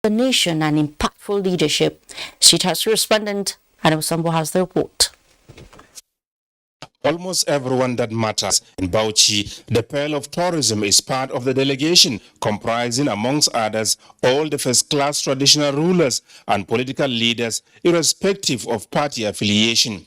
the nation and impactful leadership. State House correspondent Adam Sambo has the report. Almost everyone that matters in Bauchi, the Pearl of Tourism, is part of the delegation, comprising, amongst others, all the first-class traditional rulers and political leaders, irrespective of party affiliation.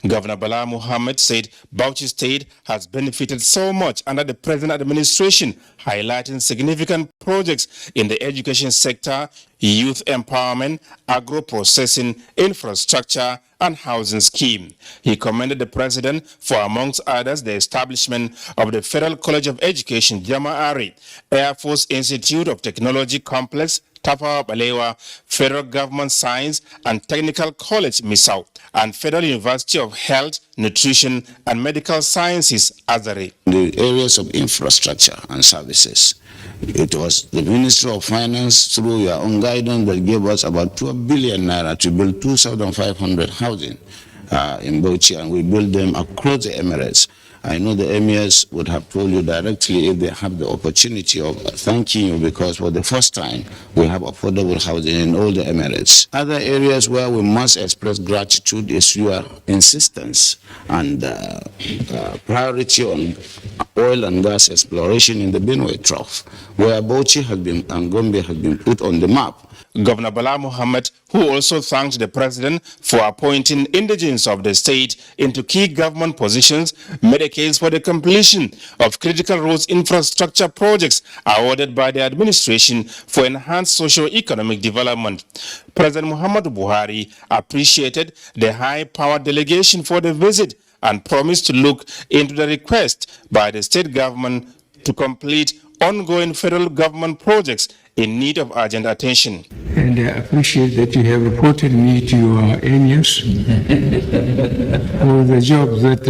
Governor Bala Muhammad said Bauchi State has benefited so much under the present administration, highlighting significant projects in the education sector, youth empowerment, agro-processing, infrastructure, and housing scheme. He commended the president for, amongst others, the establishment of the Federal College of Education, Jama'ari, Air Force Institute of Technology Complex, Tafawa Balewa, Federal Government Science and Technical College, Misau, and Federal University of Health, Nutrition and Medical Sciences, Azare. The areas of infrastructure and services. It was the Ministry of Finance, through your own guidance, that gave us about 12 billion naira to build 2,500 housing in Bauchi, and we built them across the Emirates. I know the emirs would have told you directly if they have the opportunity of thanking you, because for the first time we have affordable housing in all the Emirates. Other areas where we must express gratitude is your insistence and priority on oil and gas exploration in the Benue Trough, where Bauchi has been and Gombe has been put on the map. Governor Bala Muhammad, who also thanked the president for appointing indigents of the state into key government positions, made a case for the completion of critical roads infrastructure projects awarded by the administration for enhanced socio-economic development. President Muhammadu Buhari appreciated the high-powered delegation for the visit and promised to look into the request by the state government to complete ongoing federal government projects in need of urgent attention. And I appreciate that you have reported me to your emirs for the job that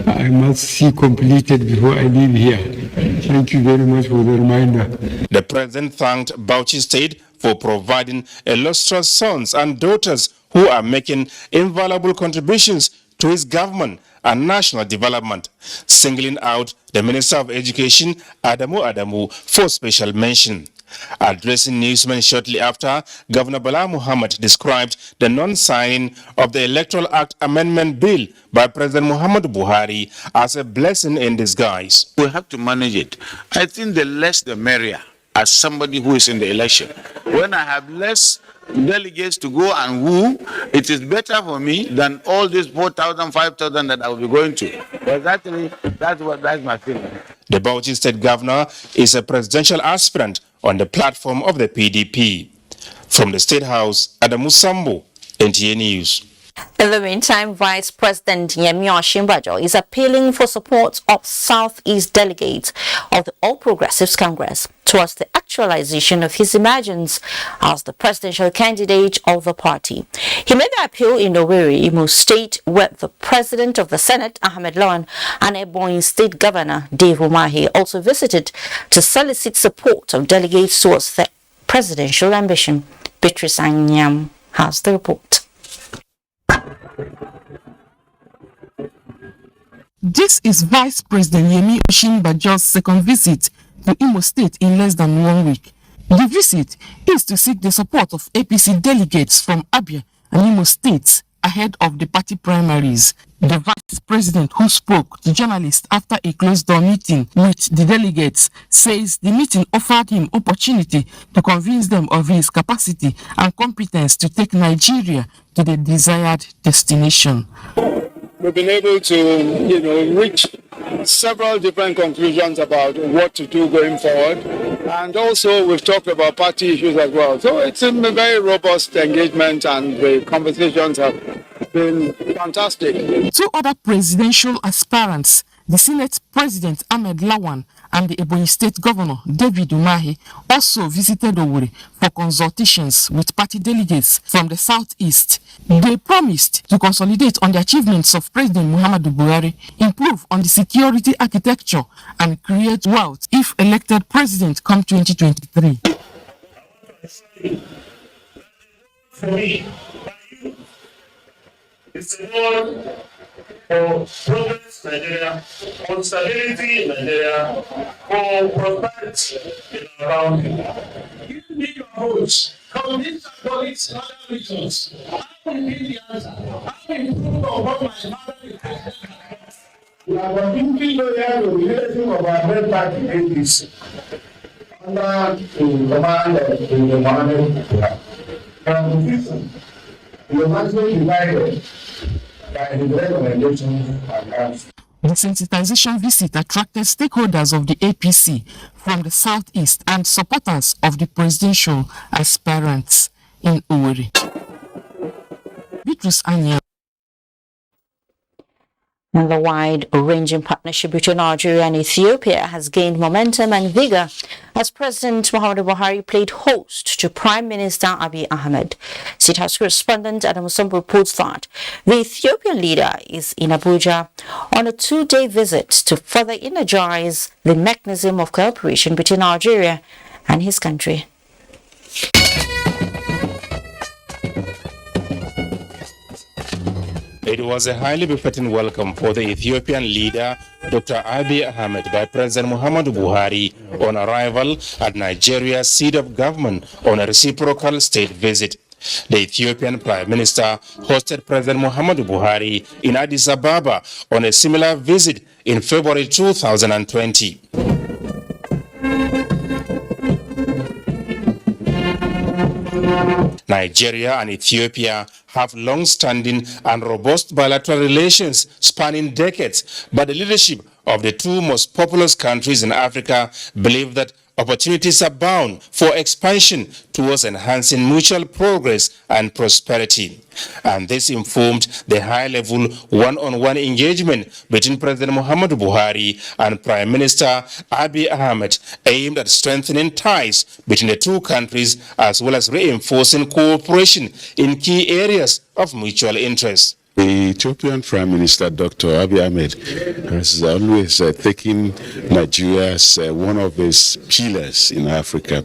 I must see completed before I leave here. Thank you very much for the reminder. The president thanked Bauchi State for providing illustrious sons and daughters who are making invaluable contributions to his government and national development, singling out the Minister of Education, Adamu, for special mention. Addressing newsmen shortly after, Governor Bala Muhammad described the non-signing of the Electoral Act Amendment Bill by President Muhammadu Buhari as a blessing in disguise. We have to manage it. I think the less the merrier, as somebody who is in the election. When I have less delegates to go and woo, it is better for me than all these 4,000, 5,000 that I will be going to. But actually, that's my feeling. The Bauchi State Governor is a presidential aspirant on the platform of the PDP. From the State House, Adamu Sambo, NTA News. In the meantime, Vice President Yemi Osinbajo is appealing for support of Southeast delegates of the All Progressives Congress towards the actualization of his emergence as the presidential candidate of the party. He made the appeal in Owerri, Imo State, where the President of the Senate, Ahmed Lawan, and Ebonyi State Governor, Dave Umahi, also visited to solicit support of delegates towards the presidential ambition. Beatrice Anyam has the report. This is Vice President Yemi Osinbajo's second visit to Imo State in less than 1 week. The visit is to seek the support of APC delegates from Abia and Imo States ahead of the party primaries. The Vice President, who spoke to journalists after a closed-door meeting with the delegates, says the meeting offered him opportunity to convince them of his capacity and competence to take Nigeria to the desired destination. We've been able to, reach several different conclusions about what to do going forward. And also we've talked about party issues as well. So it's a very robust engagement and the conversations have been fantastic. Two other presidential aspirants, the Senate President Ahmed Lawan and the Ebonyi State Governor David Umahi, also visited Owerri for consultations with party delegates from the Southeast. They promised to consolidate on the achievements of President Muhammadu Buhari, improve on the security architecture, and create wealth if elected president come 2023. For me, it's a goal for progress in Nigeria, for stability in Nigeria, for prosperity around you. You need your approach. Convince our colleagues in other regions. How will be the answer? How will improve on what my father is doing? We are completely loyal to the leadership of our great party, APC. Under the command of the Emmanuel and Kisa, we are actually divided by the recommendation and action. The sensitization visit attracted stakeholders of the APC from the southeast and supporters of the presidential aspirants in Owerri. Bitrus Anya. And the wide-ranging partnership between Nigeria and Ethiopia has gained momentum and vigor as President Muhammadu Buhari played host to Prime Minister Abiy Ahmed. State House correspondent Adam Musambu reports that the Ethiopian leader is in Abuja on a 2-day visit to further energize the mechanism of cooperation between Nigeria and his country. It was a highly befitting welcome for the Ethiopian leader, Dr. Abiy Ahmed, by President Muhammadu Buhari on arrival at Nigeria's seat of government on a reciprocal state visit. The Ethiopian Prime Minister hosted President Muhammadu Buhari in Addis Ababa on a similar visit in February 2020. Nigeria and Ethiopia have long-standing and robust bilateral relations spanning decades, but the leadership of the two most populous countries in Africa believe that opportunities abound for expansion towards enhancing mutual progress and prosperity. And this informed the high-level one-on-one engagement between President Muhammadu Buhari and Prime Minister Abiy Ahmed, aimed at strengthening ties between the two countries as well as reinforcing cooperation in key areas of mutual interest. The Ethiopian Prime Minister, Dr. Abiy Ahmed, has always taken Nigeria as one of his pillars in Africa.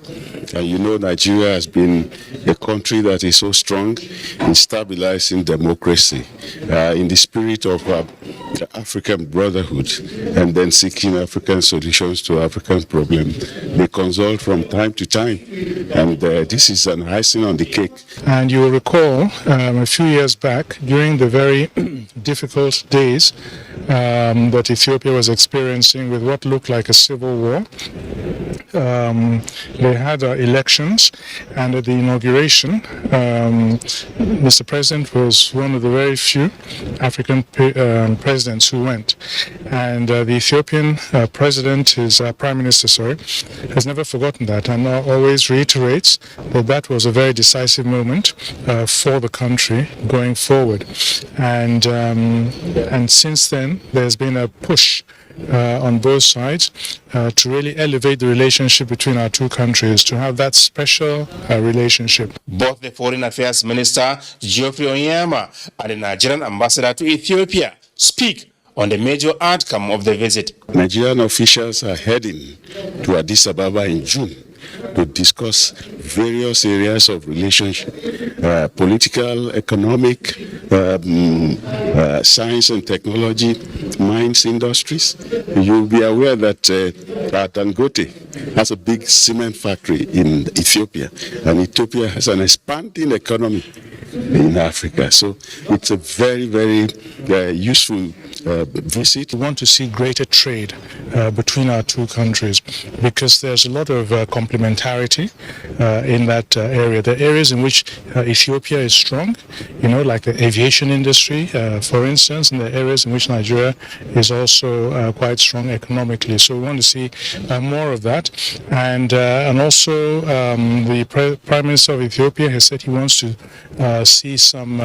And you know, Nigeria has been a country that is so strong in stabilizing democracy, in the spirit of the African brotherhood, and then seeking African solutions to African problems. They consult from time to time, and this is an icing on the cake. And you will recall a few years back, during the very difficult days that Ethiopia was experiencing with what looked like a civil war. They had elections, and at the inauguration, Mr. President was one of the very few African presidents who went. And the Ethiopian president, his prime minister, has never forgotten that, and always reiterates that that was a very decisive moment for the country going forward. And since then, there's been a push on both sides to really elevate the relationship between our two countries, to have that special relationship. Both the Foreign Affairs Minister, Geoffrey Onyema, and the Nigerian Ambassador to Ethiopia speak on the major outcome of the visit. Nigerian officials are heading to Addis Ababa in June to discuss various areas of relationship, political, economic, science and technology, mines industries. You'll be aware that Dangote has a big cement factory in Ethiopia, and Ethiopia has an expanding economy in Africa. So it's a very, very useful visit. We want to see greater trade between our two countries because there's a lot of complementarity in that area. The areas in which Ethiopia is strong, like the aviation industry, for instance, and the areas in which Nigeria is also quite strong economically. So we want to see more of that. And also the Prime Minister of Ethiopia has said he wants to see some,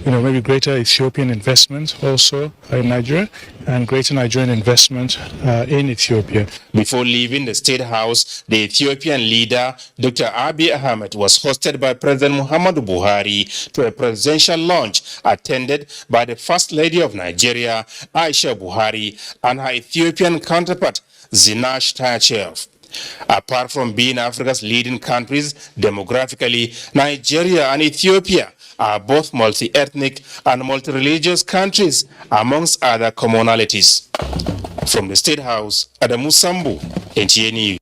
maybe greater Ethiopian investment also in Nigeria and greater Nigerian investment in Ethiopia. Before leaving the State House, the Ethiopian leader, Dr. Abiy Ahmed, was hosted by President Muhammadu Buhari to a presidential lunch attended by the First Lady of Nigeria, Aisha Buhari, and her Ethiopian counterpart, Zinash Tachev. Apart from being Africa's leading countries demographically, Nigeria and Ethiopia are both multi-ethnic and multi-religious countries, amongst other commonalities. From the State House, Adamu Sambu, NTA News.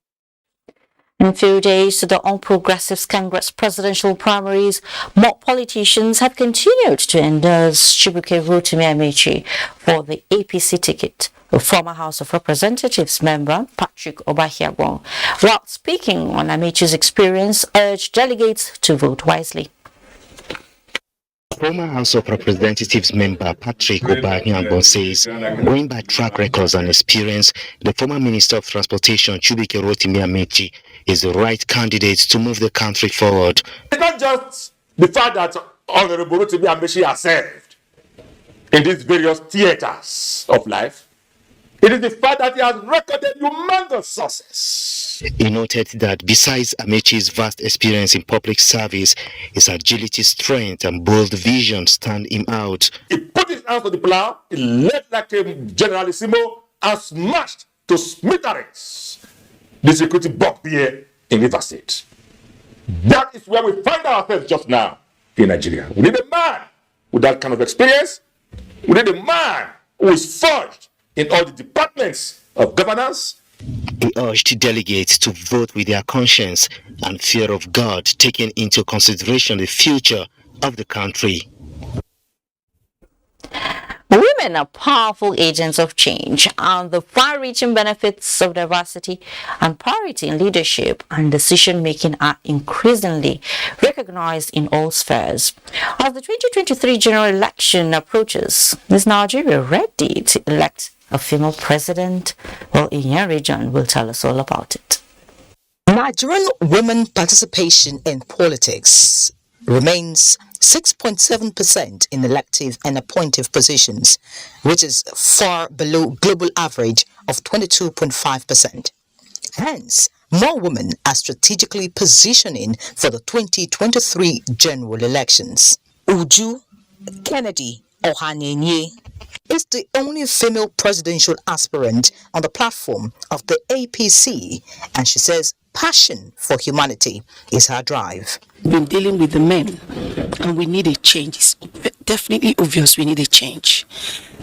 In a few days to the All Progressives Congress presidential primaries, more politicians have continued to endorse Chibuike Rotimi Amechi for the APC ticket. A former House of Representatives member, Patrick Obahiagbon, while speaking on Amechi's experience, urged delegates to vote wisely. Former House of Representatives member Patrick Obahiagbon says, going by track records and experience, the former Minister of Transportation, Chibuike Rotimi Amechi, is the right candidate to move the country forward. It's not just the fact that Honorable Rotimi Amechi has served in these various theaters of life. It is the fact that he has recorded humongous success. He noted that besides Amechi's vast experience in public service, his agility, strength, and bold vision stand him out. He put his hands on the plow, he led like a generalissimo, and smashed to smithereens the security bug here in River State. That is where we find ourselves just now in Nigeria. We need a man with that kind of experience. We need a man who is forged in all the departments of governance. He urged delegates to vote with their conscience and fear of God, taking into consideration the future of the country. Women are powerful agents of change, and the far-reaching benefits of diversity and parity in leadership and decision-making are increasingly recognized in all spheres. As the 2023 general election approaches, is Nigeria ready to elect a female president? Well, Ian Region will tell us all about it. Nigerian women participation in politics remains 6.7% in elective and appointive positions, which is far below global average of 22.5%. Hence, more women are strategically positioning for the 2023 general elections. Uju Kennedy Ohanenye is the only female presidential aspirant on the platform of the APC, and she says passion for humanity is her drive. Been dealing with the men, and we need a change. It's definitely obvious we need a change.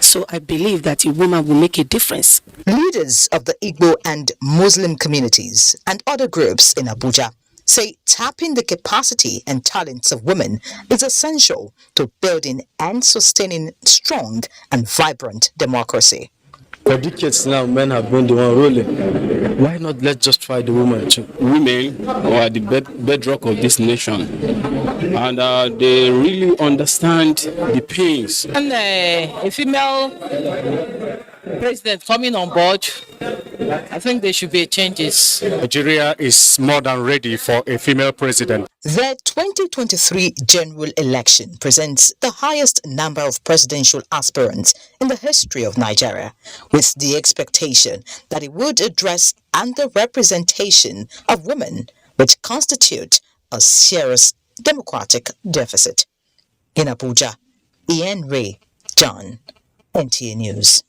So I believe that a woman will make a difference. Leaders of the Igbo and Muslim communities and other groups in Abuja say tapping the capacity and talents of women is essential to building and sustaining strong and vibrant democracy. For decades now, men have been the one ruling. Why not let's just try the women too? Women are the bedrock of this nation, and they really understand the pains. And a female president coming on board, I think there should be changes. Nigeria is more than ready for a female president. The 2023 general election presents the highest number of presidential aspirants in the history of Nigeria, with the expectation that it would address underrepresentation of women, which constitute a serious democratic deficit. In Abuja, Ian Ray, John, NTA News.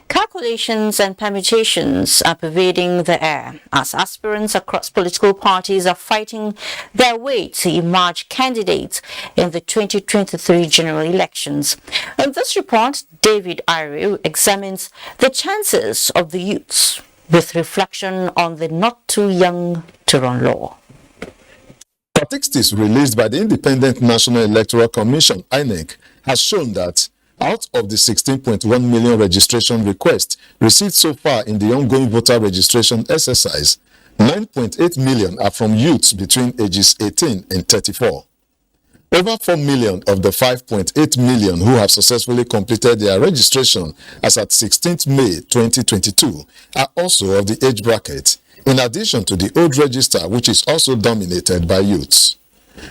Calculations and permutations are pervading the air as aspirants across political parties are fighting their way to emerge candidates in the 2023 general elections. In this report, David Irie examines the chances of the youths with reflection on the not too young to run law. Statistics released by the Independent National Electoral Commission, INEC, has shown that out of the 16.1 million registration requests received so far in the ongoing voter registration exercise, 9.8 million are from youths between ages 18 and 34. Over 4 million of the 5.8 million who have successfully completed their registration as at 16th May 2022 are also of the age bracket, in addition to the old register, which is also dominated by youths.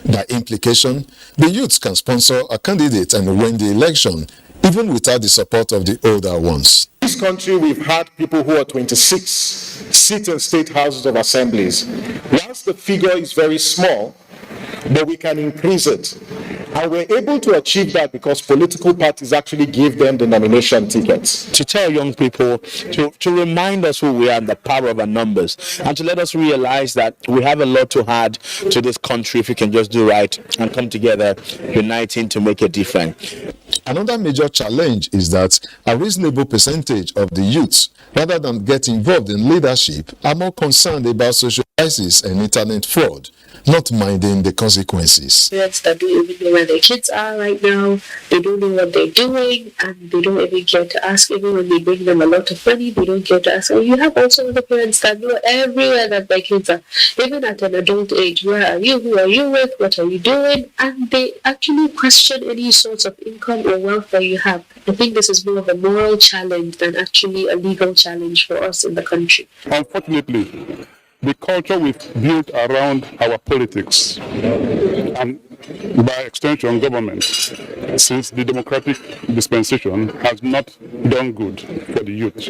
By implication, the youths can sponsor a candidate and win the election, even without the support of the older ones. In this country, we've had people who are 26 sit in state houses of assemblies. Whilst the figure is very small, but we can increase it. And we're able to achieve that because political parties actually give them the nomination tickets. To tell young people, to remind us who we are and the power of our numbers, and to let us realize that we have a lot to add to this country if we can just do right and come together, uniting to make a difference. Another major challenge is that a reasonable percentage of the youths, rather than get involved in leadership, are more concerned about social crisis and internet fraud, not minding the consequences. Parents that don't even know where their kids are right now, they don't know what they're doing, and they don't even care to ask. Even when they bring them a lot of money, they don't care to ask. And you have also the parents that know everywhere that their kids are, even at an adult age. Where are you? Who are you with? What are you doing? And they actually question any sorts of income or wealth that you have. I think this is more of a moral challenge than actually a legal challenge for us in the country. Unfortunately, the culture we've built around our politics and by extension government since the democratic dispensation has not done good for the youth.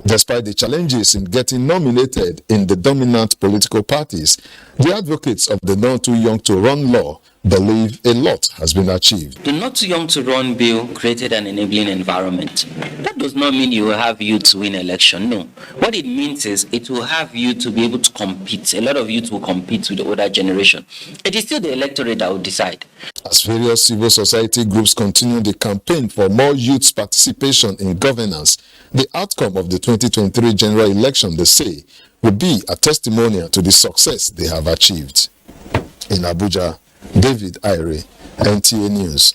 Despite the challenges in getting nominated in the dominant political parties, the advocates of the Not Too Young to Run law believe a lot has been achieved. The Not Too Young to Run bill created an enabling environment. That does not mean you will have youth win election. No. What it means is it will have you to be able to compete. A lot of youth will compete with the older generation. It is still the electorate that will decide. As various civil society groups continue the campaign for more youth participation in governance, the outcome of the 2023 general election, they say, will be a testimonial to the success they have achieved. In Abuja, David Ire, NTA News.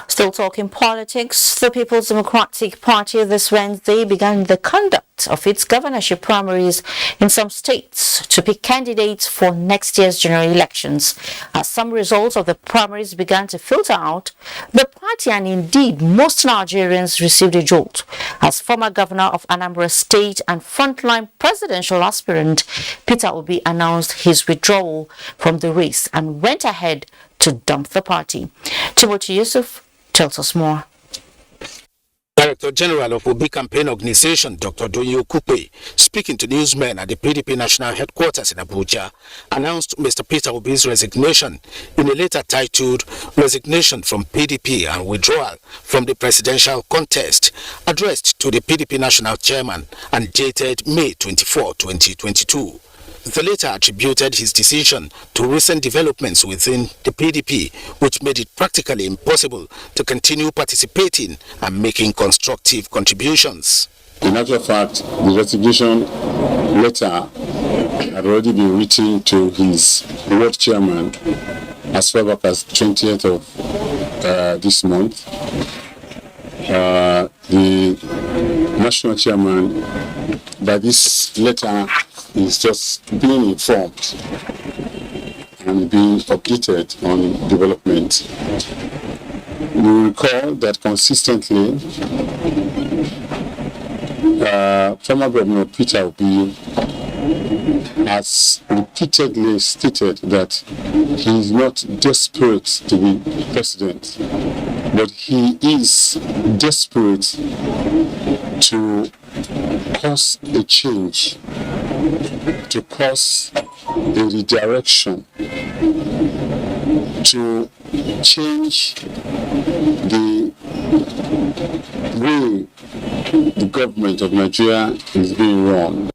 Still talking politics, the People's Democratic Party this Wednesday began the conduct of its governorship primaries in some states to pick candidates for next year's general elections. As some results of the primaries began to filter out, the party and indeed most Nigerians received a jolt as former governor of Anambra State and frontline presidential aspirant Peter Obi announced his withdrawal from the race and went ahead to dump the party. Timothy Yusuf tells us more. Director General of Obi Campaign Organization, Dr. Doyo Kupe, speaking to newsmen at the PDP National Headquarters in Abuja, announced Mr. Peter Obi's resignation in a letter titled Resignation from PDP and Withdrawal from the Presidential Contest, addressed to the PDP National Chairman and dated May 24, 2022. The letter attributed his decision to recent developments within the PDP, which made it practically impossible to continue participating and making constructive contributions. In actual fact, the resignation letter had already been written to his world chairman as far back as 20th of this month. The national chairman, by this letter, is just being informed and being updated on development. You recall that consistently, former Governor Peter Obi has repeatedly stated that he is not desperate to be president, but he is desperate to cause a change, to cause a redirection, to change the way the government of Nigeria is being run.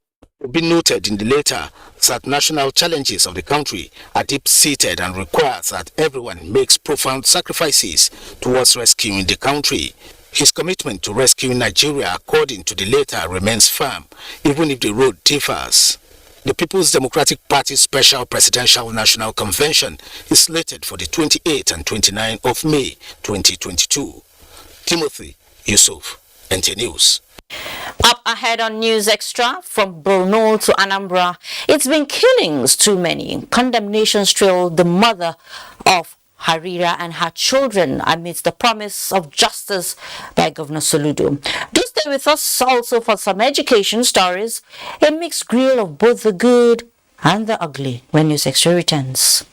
Obi noted in the letter that national challenges of the country are deep-seated and requires that everyone makes profound sacrifices towards rescuing the country. His commitment to rescuing Nigeria, according to the letter, remains firm, even if the road differs. The People's Democratic Party's Special Presidential National Convention is slated for the 28th and 29th of May 2022. Timothy Yusuf, NTA News. Up ahead on News Extra, from Borno to Anambra, it's been killings too many. Condemnations trail the mother of Harira and her children amidst the promise of justice by Governor Soludo. Do stay with us also for some education stories, a mixed grill of both the good and the ugly when News Extra returns.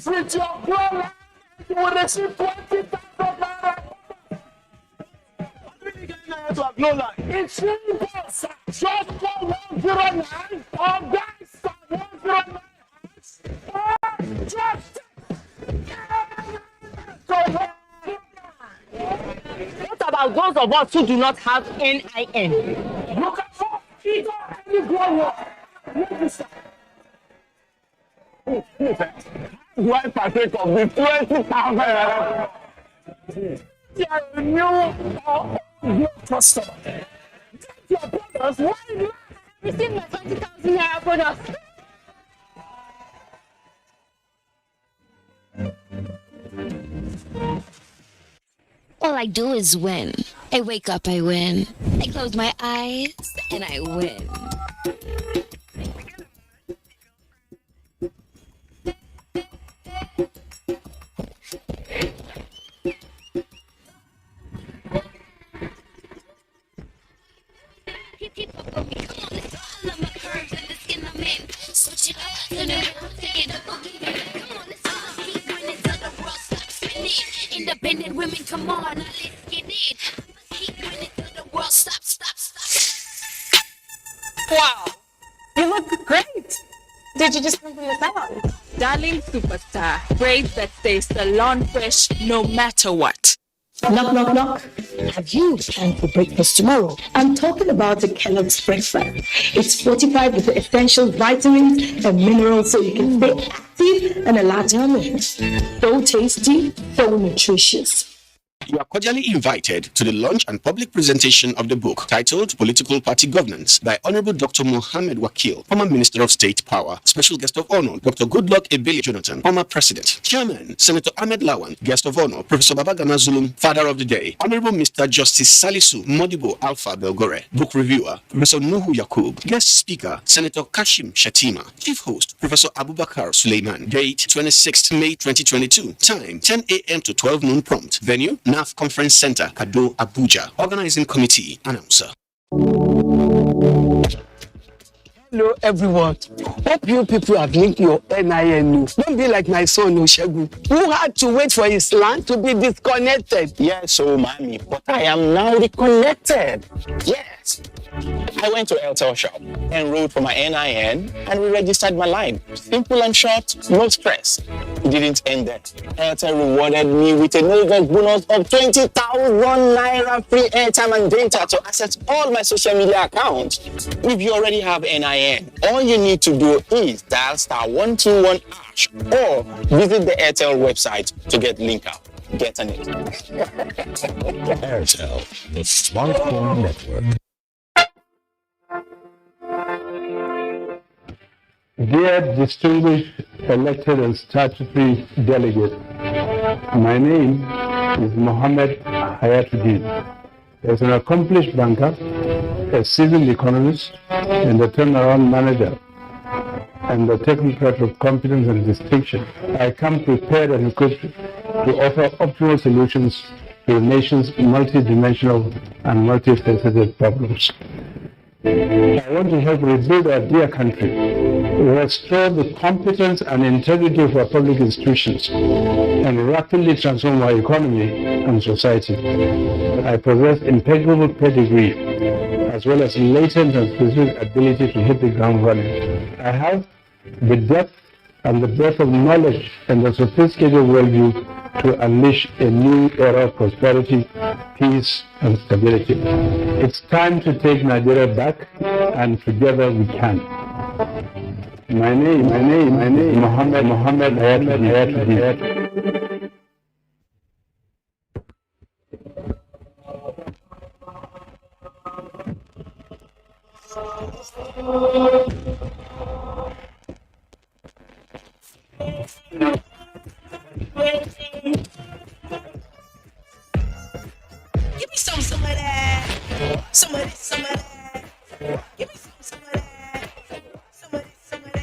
With your blood, you will receive 20,000 naira. It's simple, sir. Just call 109 or dial star 109. What about about those of us who do not have NIN? You can walk either anywhere. Do I partake of the 20,000? You are a new customer. Your brothers, why do you receive my 20,000 naira bonus? All I do is win. I wake up, I win. I close my eyes, and I win. Independent women, come on, let's get it. Keep winning till the world stops. Wow, you look great. Did you just come from the salon? Darling superstar, braids that stay salon fresh no matter what. Knock, knock, knock. Have you planned for breakfast tomorrow? I'm talking about the Kellogg's breakfast. It's fortified with the essential vitamins and minerals so you can stay active and alert your mood. So tasty, so nutritious. You are cordially invited to the launch and public presentation of the book titled Political Party Governance by Honorable Dr. Mohammed Wakil, former Minister of State Power. Special guest of honor, Dr. Goodluck Ebele Jonathan, former President. Chairman, Senator Ahmed Lawan. Guest of honor, Professor Babagana Zulum, Father of the Day. Honorable Mr. Justice Salisu Modibo Alpha Belgore. Book reviewer, Professor Nuhu Yakub. Guest speaker, Senator Kashim Shatima. Chief host, Professor Abubakar Suleiman. Date 26th May 2022. Time 10 a.m. to 12 noon prompt. Venue, NAF Conference Center, Kado, Abuja. Organizing committee, announcer. Hello everyone. Hope you people have linked your NIN. Don't be like my son Oshegun, who had to wait for his land to be disconnected. Yes, so mommy, but I am now reconnected. Yes. I went to Airtel shop, enrolled for my NIN, and re-registered my line. Simple and short, no stress. It didn't end there. Airtel rewarded me with a November bonus of 20,000 naira free airtime and data to access all my social media accounts. If you already have NIN, all you need to do is dial *121# or visit the Airtel website to get link out. Get on it. Airtel, the smartphone network. Dear distinguished elected and statutory delegates, my name is Mohammed Hayatuddin. As an accomplished banker, a seasoned economist, and a turnaround manager, and a technocrat of competence and distinction, I come prepared and equipped to offer optimal solutions to the nation's multidimensional and multifaceted problems. I want to help rebuild our dear country, restore the competence and integrity of our public institutions, and rapidly transform our economy and society. I possess impeccable pedigree, as well as latent and specific ability to hit the ground running. I have the depth and the breadth of knowledge and the sophisticated worldview to unleash a new era of prosperity, peace, and stability. It's time to take Nigeria back, and together we can. My name, Mohammed Hayatuddin. Give me some of that. Some of this, some of that. Give me some of that. Some of this, some of that.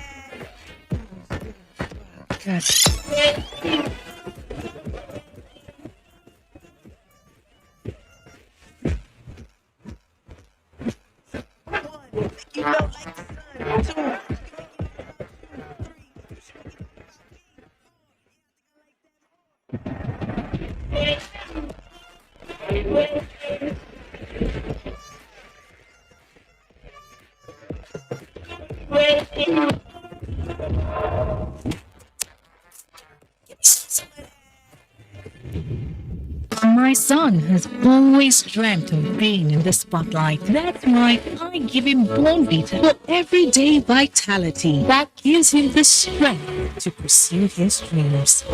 My son has always dreamt of being in the spotlight. That's why I give him Born Vita for everyday vitality that gives him the strength to pursue his dreams.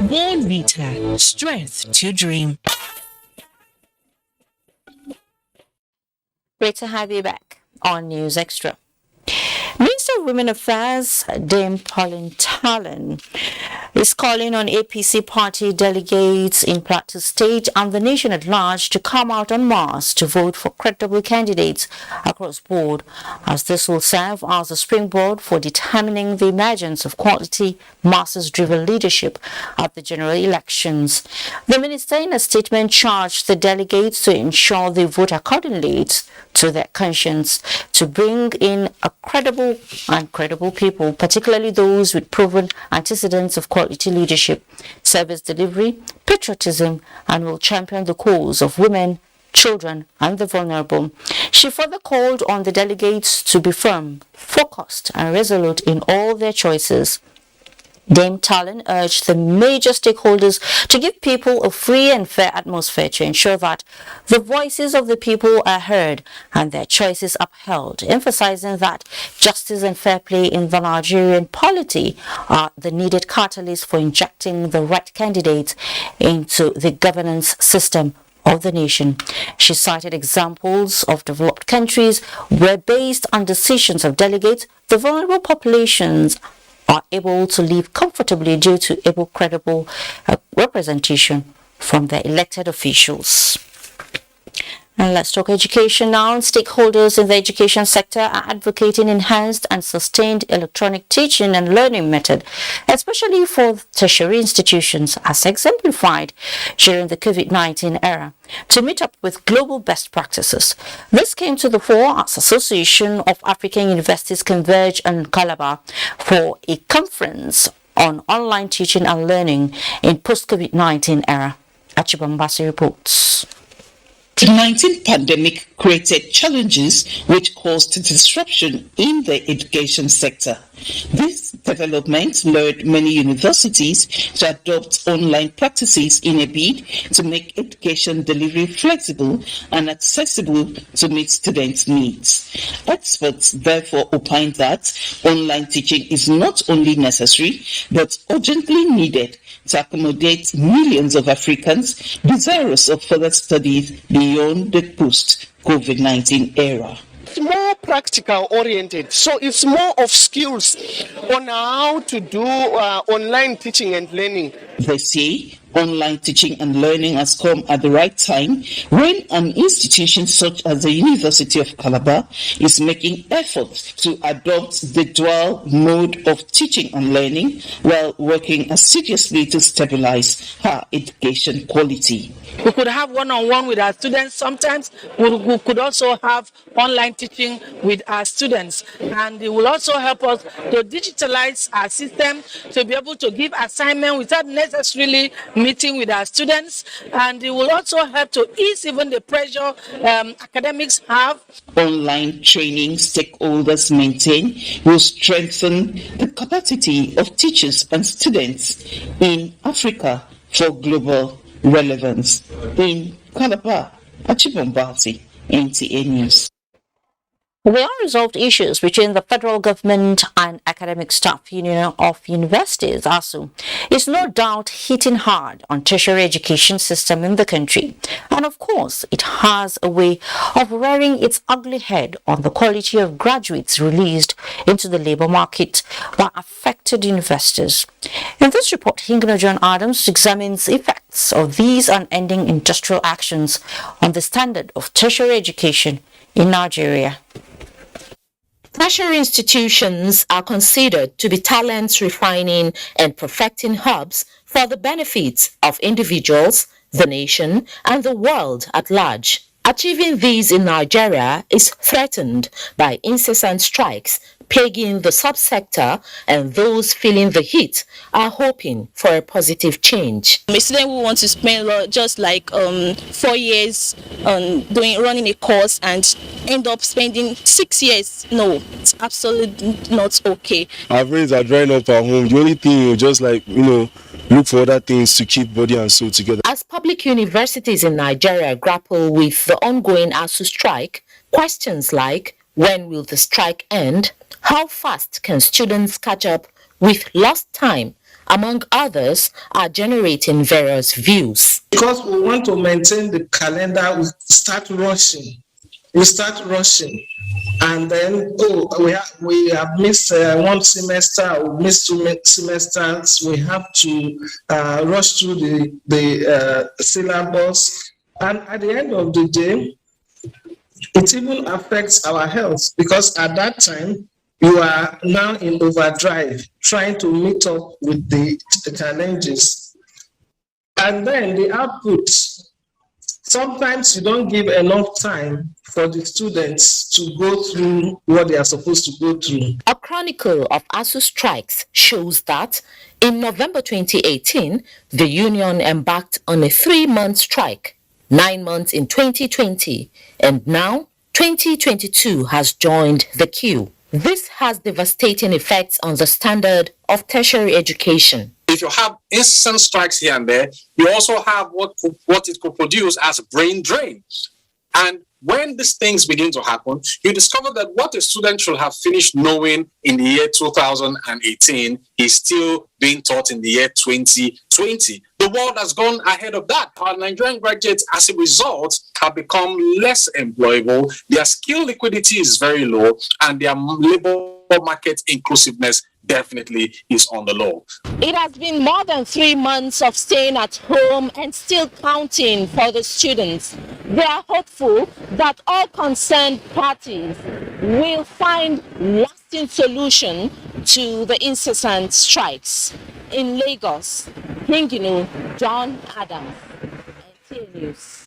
Born Vita, strength to dream. Great to have you back on News Extra. Minister of Women Affairs, Dame Pauline Talon, is calling on APC party delegates in Plateau State and the nation at large to come out en masse to vote for credible candidates across board, as this will serve as a springboard for determining the emergence of quality, masses-driven leadership at the general elections. The minister in a statement charged the delegates to ensure they vote accordingly to their conscience, to bring in a credible and credible people, particularly those with proven antecedents of quality leadership, service delivery, patriotism, and will champion the cause of women, children, and the vulnerable. She further called on the delegates to be firm, focused, and resolute in all their choices. Dame Talon urged the major stakeholders to give people a free and fair atmosphere to ensure that the voices of the people are heard and their choices upheld, emphasizing that justice and fair play in the Nigerian polity are the needed catalyst for injecting the right candidates into the governance system of the nation. She cited examples of developed countries where, based on decisions of delegates, the vulnerable populations are able to live comfortably due to able, credible representation from their elected officials. And let's talk education now. Stakeholders in the education sector are advocating enhanced and sustained electronic teaching and learning method, especially for tertiary institutions, as exemplified during the COVID-19 era, to meet up with global best practices. This came to the fore as Association of African Universities converged on Calabar for a conference on online teaching and learning in post-COVID-19 era. Achibambasi reports. The COVID-19 pandemic created challenges which caused disruption in the education sector. This development led many universities to adopt online practices in a bid to make education delivery flexible and accessible to meet students' needs. Experts therefore opined that online teaching is not only necessary but urgently needed to accommodate millions of Africans desirous of further studies beyond the post-COVID-19 era. It's more practical oriented, so it's more of skills on how to do online teaching and learning. They say online teaching and learning has come at the right time when an institution such as the University of Calabar is making efforts to adopt the dual mode of teaching and learning while working assiduously to stabilize her education quality. We could have one-on-one with our students. Sometimes we could also have online teaching with our students, and it will also help us to digitalize our system to be able to give assignment without necessarily meeting with our students, and it will also help to ease even the pressure academics have. Online training stakeholders maintain will strengthen the capacity of teachers and students in Africa for global relevance. In Calabar, Achibambasi, NTA News. The unresolved issues between the federal government and Academic Staff Union of Universities, ASUU, is no doubt hitting hard on tertiary education system in the country. And of course, it has a way of rearing its ugly head on the quality of graduates released into the labor market by affected universities. In this report, Hingno John Adams examines effects of these unending industrial actions on the standard of tertiary education in Nigeria. Tertiary institutions are considered to be talent refining and perfecting hubs for the benefits of individuals, the nation, and the world at large. Achieving these in Nigeria is threatened by incessant strikes plaguing the subsector, and those feeling the heat are hoping for a positive change. A student who wants to spend just like 4 years on running a course and end up spending 6 years, no, it's absolutely not okay. Our friends are drying up at home. The only thing, just like, look for other things to keep body and soul together. As public universities in Nigeria grapple with the ongoing ASUU strike, questions like when will the strike end, how fast can students catch up with lost time, among others, are generating various views. Because we want to maintain the calendar, we start rushing. And then, we have missed one semester, we missed 2 semesters. We have to rush through the syllabus. And at the end of the day, it even affects our health, because at that time, you are now in overdrive, trying to meet up with the challenges. And then the output, sometimes you don't give enough time for the students to go through what they are supposed to go through. A chronicle of ASUU strikes shows that in November 2018, the union embarked on a 3-month strike, 9 months in 2020, and now 2022 has joined the queue. This has devastating effects on the standard of tertiary education. If you have instant strikes here and there, you also have what it could produce as a brain drain. And when these things begin to happen, you discover that what a student should have finished knowing in the year 2018 is still being taught in the year 2020. The world has gone ahead of that. Our Nigerian graduates, as a result, have become less employable. Their skill liquidity is very low, and their labor market inclusiveness definitely is on the low. It has been more than 3 months of staying at home and still counting for the students. They are hopeful that all concerned parties will find lasting solution to the incessant strikes. In Lagos, Hinginu, John Adams, NTA News.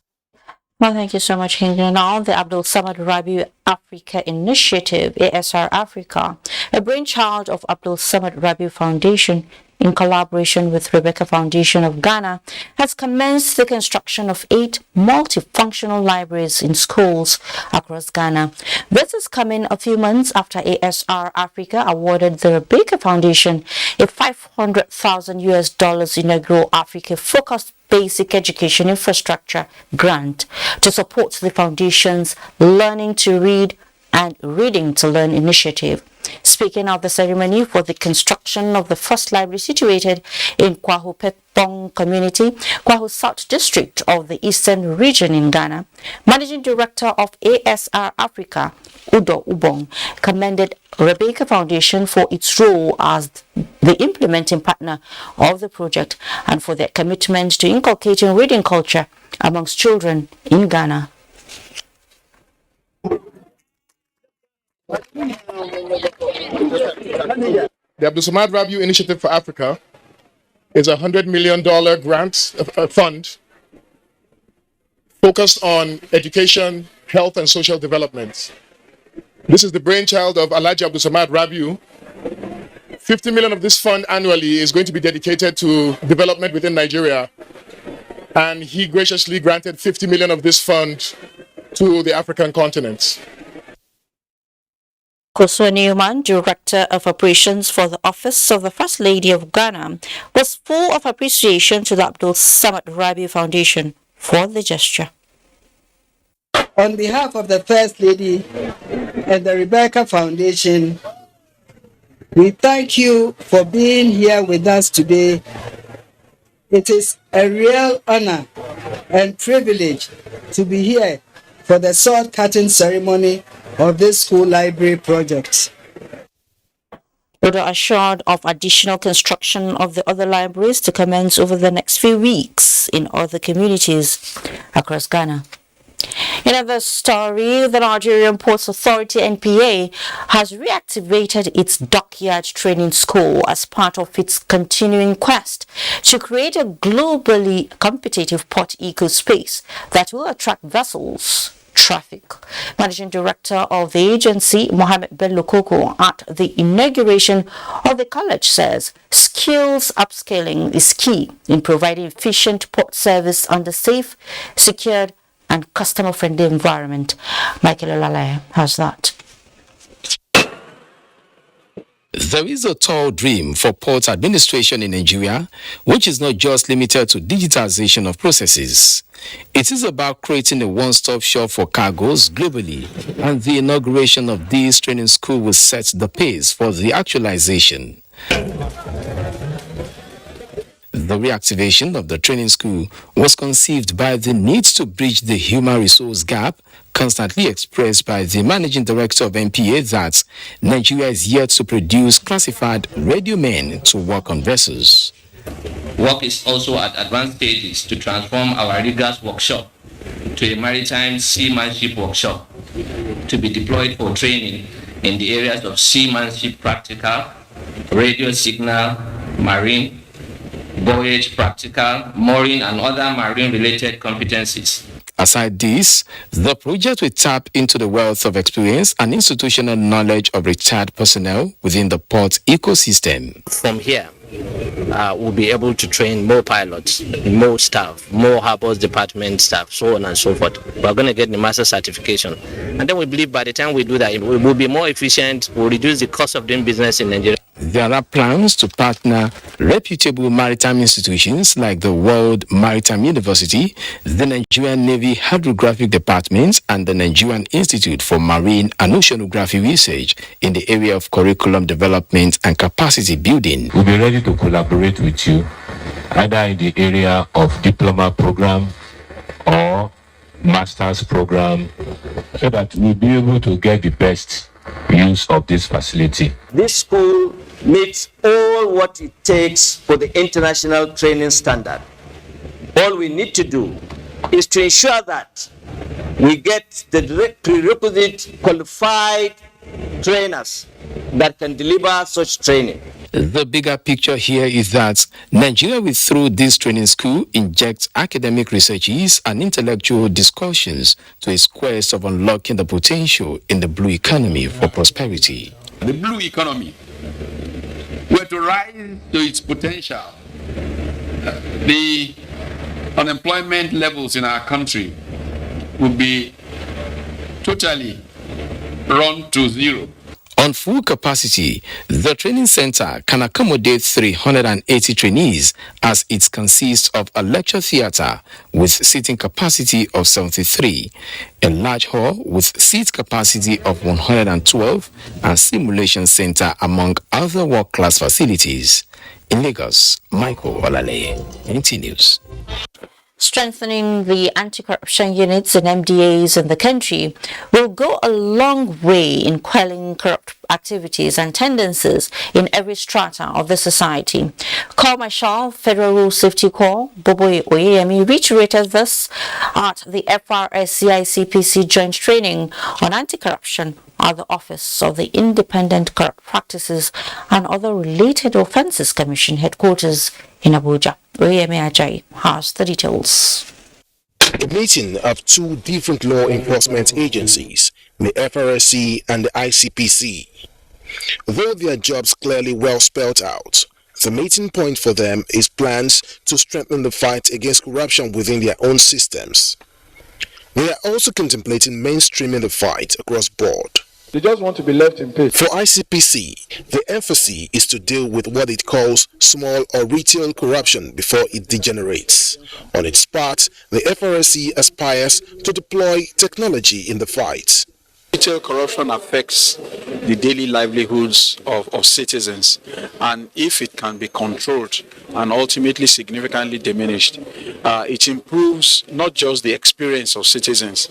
Well, thank you so much, Hinginu. Now, the Abdul Samad Rabiu Africa Initiative, ASR Africa, a brainchild of Abdul Samad Rabiu Foundation, in collaboration with Rebecca Foundation of Ghana, has commenced the construction of 8 multifunctional libraries in schools across Ghana. This is coming a few months after ASR Africa awarded the Rebecca Foundation a $500,000 inaugural Africa-focused basic education infrastructure grant to support the foundation's Learning to Read and Reading to Learn initiative. Speaking of the ceremony for the construction of the first library situated in Kwahu Petong community, Kwahu South District of the Eastern Region in Ghana, Managing Director of ASR Africa, Udo Ubong, commended Rebecca Foundation for its role as the implementing partner of the project and for their commitment to inculcating reading culture amongst children in Ghana. The Abdul Samad Rabiu Initiative for Africa is a $100 million grant fund focused on education, health, and social development. This is the brainchild of Alhaji Abdul Samad Rabiu. 50 million of this fund annually is going to be dedicated to development within Nigeria, and he graciously granted 50 million of this fund to the African continent. Koso Newman, Director of Operations for the Office of the First Lady of Ghana, was full of appreciation to the Abdul Samad Rabiu Foundation for the gesture. On behalf of the First Lady and the Rebecca Foundation, we thank you for being here with us today. It is a real honor and privilege to be here for the sword cutting ceremony of this school library project. Odo assured of additional construction of the other libraries to commence over the next few weeks in other communities across Ghana. In another story, the Nigerian Ports Authority (NPA) has reactivated its dockyard training school as part of its continuing quest to create a globally competitive port eco-space that will attract vessels traffic. Managing Director of the agency, Mohammed Bello Koko, at the inauguration of the college says skills upscaling is key in providing efficient port service under safe, secured and customer-friendly environment. Michael Olale has that. There is a tall dream for port administration in Nigeria, which is not just limited to digitization of processes. It is about creating a one-stop shop for cargoes globally, and the inauguration of this training school will set the pace for the actualization. The reactivation of the training school was conceived by the need to bridge the human resource gap constantly expressed by the managing director of NTA that Nigeria is yet to produce classified radio men to work on vessels. Work is also at advanced stages to transform our riggers workshop to a maritime seamanship workshop to be deployed for training in the areas of seamanship practical, radio signal, marine, voyage practical, mooring and other marine related competencies. Aside this, the project will tap into the wealth of experience and institutional knowledge of retired personnel within the port ecosystem. From here, we'll be able to train more pilots, more staff, more harbors department staff, so on and so forth. We're going to get the master certification. And then we believe by the time we do that, we will be more efficient, we'll reduce the cost of doing business in Nigeria. There are plans to partner reputable maritime institutions like the World Maritime University, the Nigerian Navy Hydrographic Department, and the Nigerian Institute for Marine and Oceanography Research in the area of curriculum development and capacity building. We'll be ready to collaborate with you, either in the area of diploma program or master's program, so that we'll be able to get the best use of this facility. This school meets all what it takes for the international training standard. All we need to do is to ensure that we get the prerequisite qualified trainers that can deliver such training. The bigger picture here is that Nigeria will, through this training school, inject academic researches and intellectual discussions to its quest of unlocking the potential in the blue economy for prosperity. The blue economy were to rise to its potential, the unemployment levels in our country would be totally run to zero. On full capacity, the training center can accommodate 380 trainees as it consists of a lecture theater with seating capacity of 73, a large hall with seat capacity of 112, and simulation center among other world-class facilities. In Lagos, Michael Olale, NT News. Strengthening the anti-corruption units and MDAs in the country will go a long way in quelling corrupt activities and tendencies in every strata of the society. Corps Marshal Federal Road Safety Corps Boboe Oyeyemi reiterated this at the FRSC-ICPC joint training on anti-corruption at the Office of the Independent Corrupt Practices and Other Related Offences Commission headquarters in Abuja. Oyeyemi Ajayi has the details. A meeting of two different law enforcement agencies, the FRSC and the ICPC. Though their jobs clearly well spelled out, the meeting point for them is plans to strengthen the fight against corruption within their own systems. They are also contemplating mainstreaming the fight across board. They just want to be left in peace. For ICPC, the emphasis is to deal with what it calls small or retail corruption before it degenerates. On its part, the FRSC aspires to deploy technology in the fight. Retail corruption affects the daily livelihoods of citizens, and if it can be controlled and ultimately significantly diminished, it improves not just the experience of citizens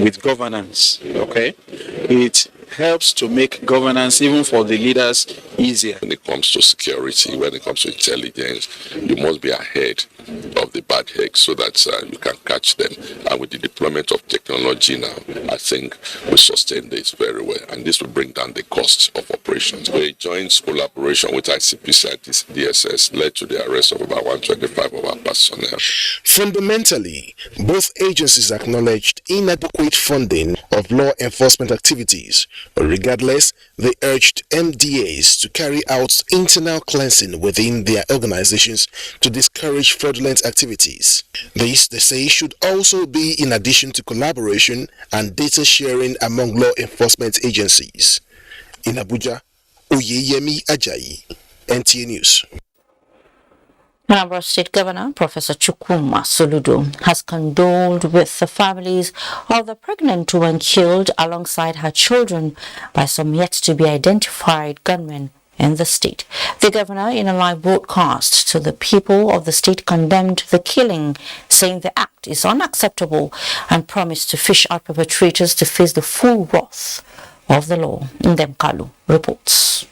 with governance, okay? It helps to make governance, even for the leaders, easier. When it comes to security, when it comes to intelligence, you must be ahead of the bad eggs so that you can catch them. And with the deployment of technology now, I think we sustain this very well. And this will bring down the costs of operations. A joint collaboration with ICPC and DSS led to the arrest of about 125 of our personnel. Fundamentally, both agencies acknowledged inadequate funding of law enforcement activities. Regardless, they urged MDAs to carry out internal cleansing within their organizations to discourage fraudulent activities. This, they say, should also be in addition to collaboration and data sharing among law enforcement agencies. In Abuja, Oyeyemi Ajayi, NTA News. Anambra State Governor Professor Chukwuma Soludo has condoled with the families of the pregnant woman killed alongside her children by some yet-to-be-identified gunmen in the state. The governor, in a live broadcast to the people of the state, condemned the killing, saying the act is unacceptable and promised to fish out perpetrators to face the full wrath of the law. Ndemkalu reports.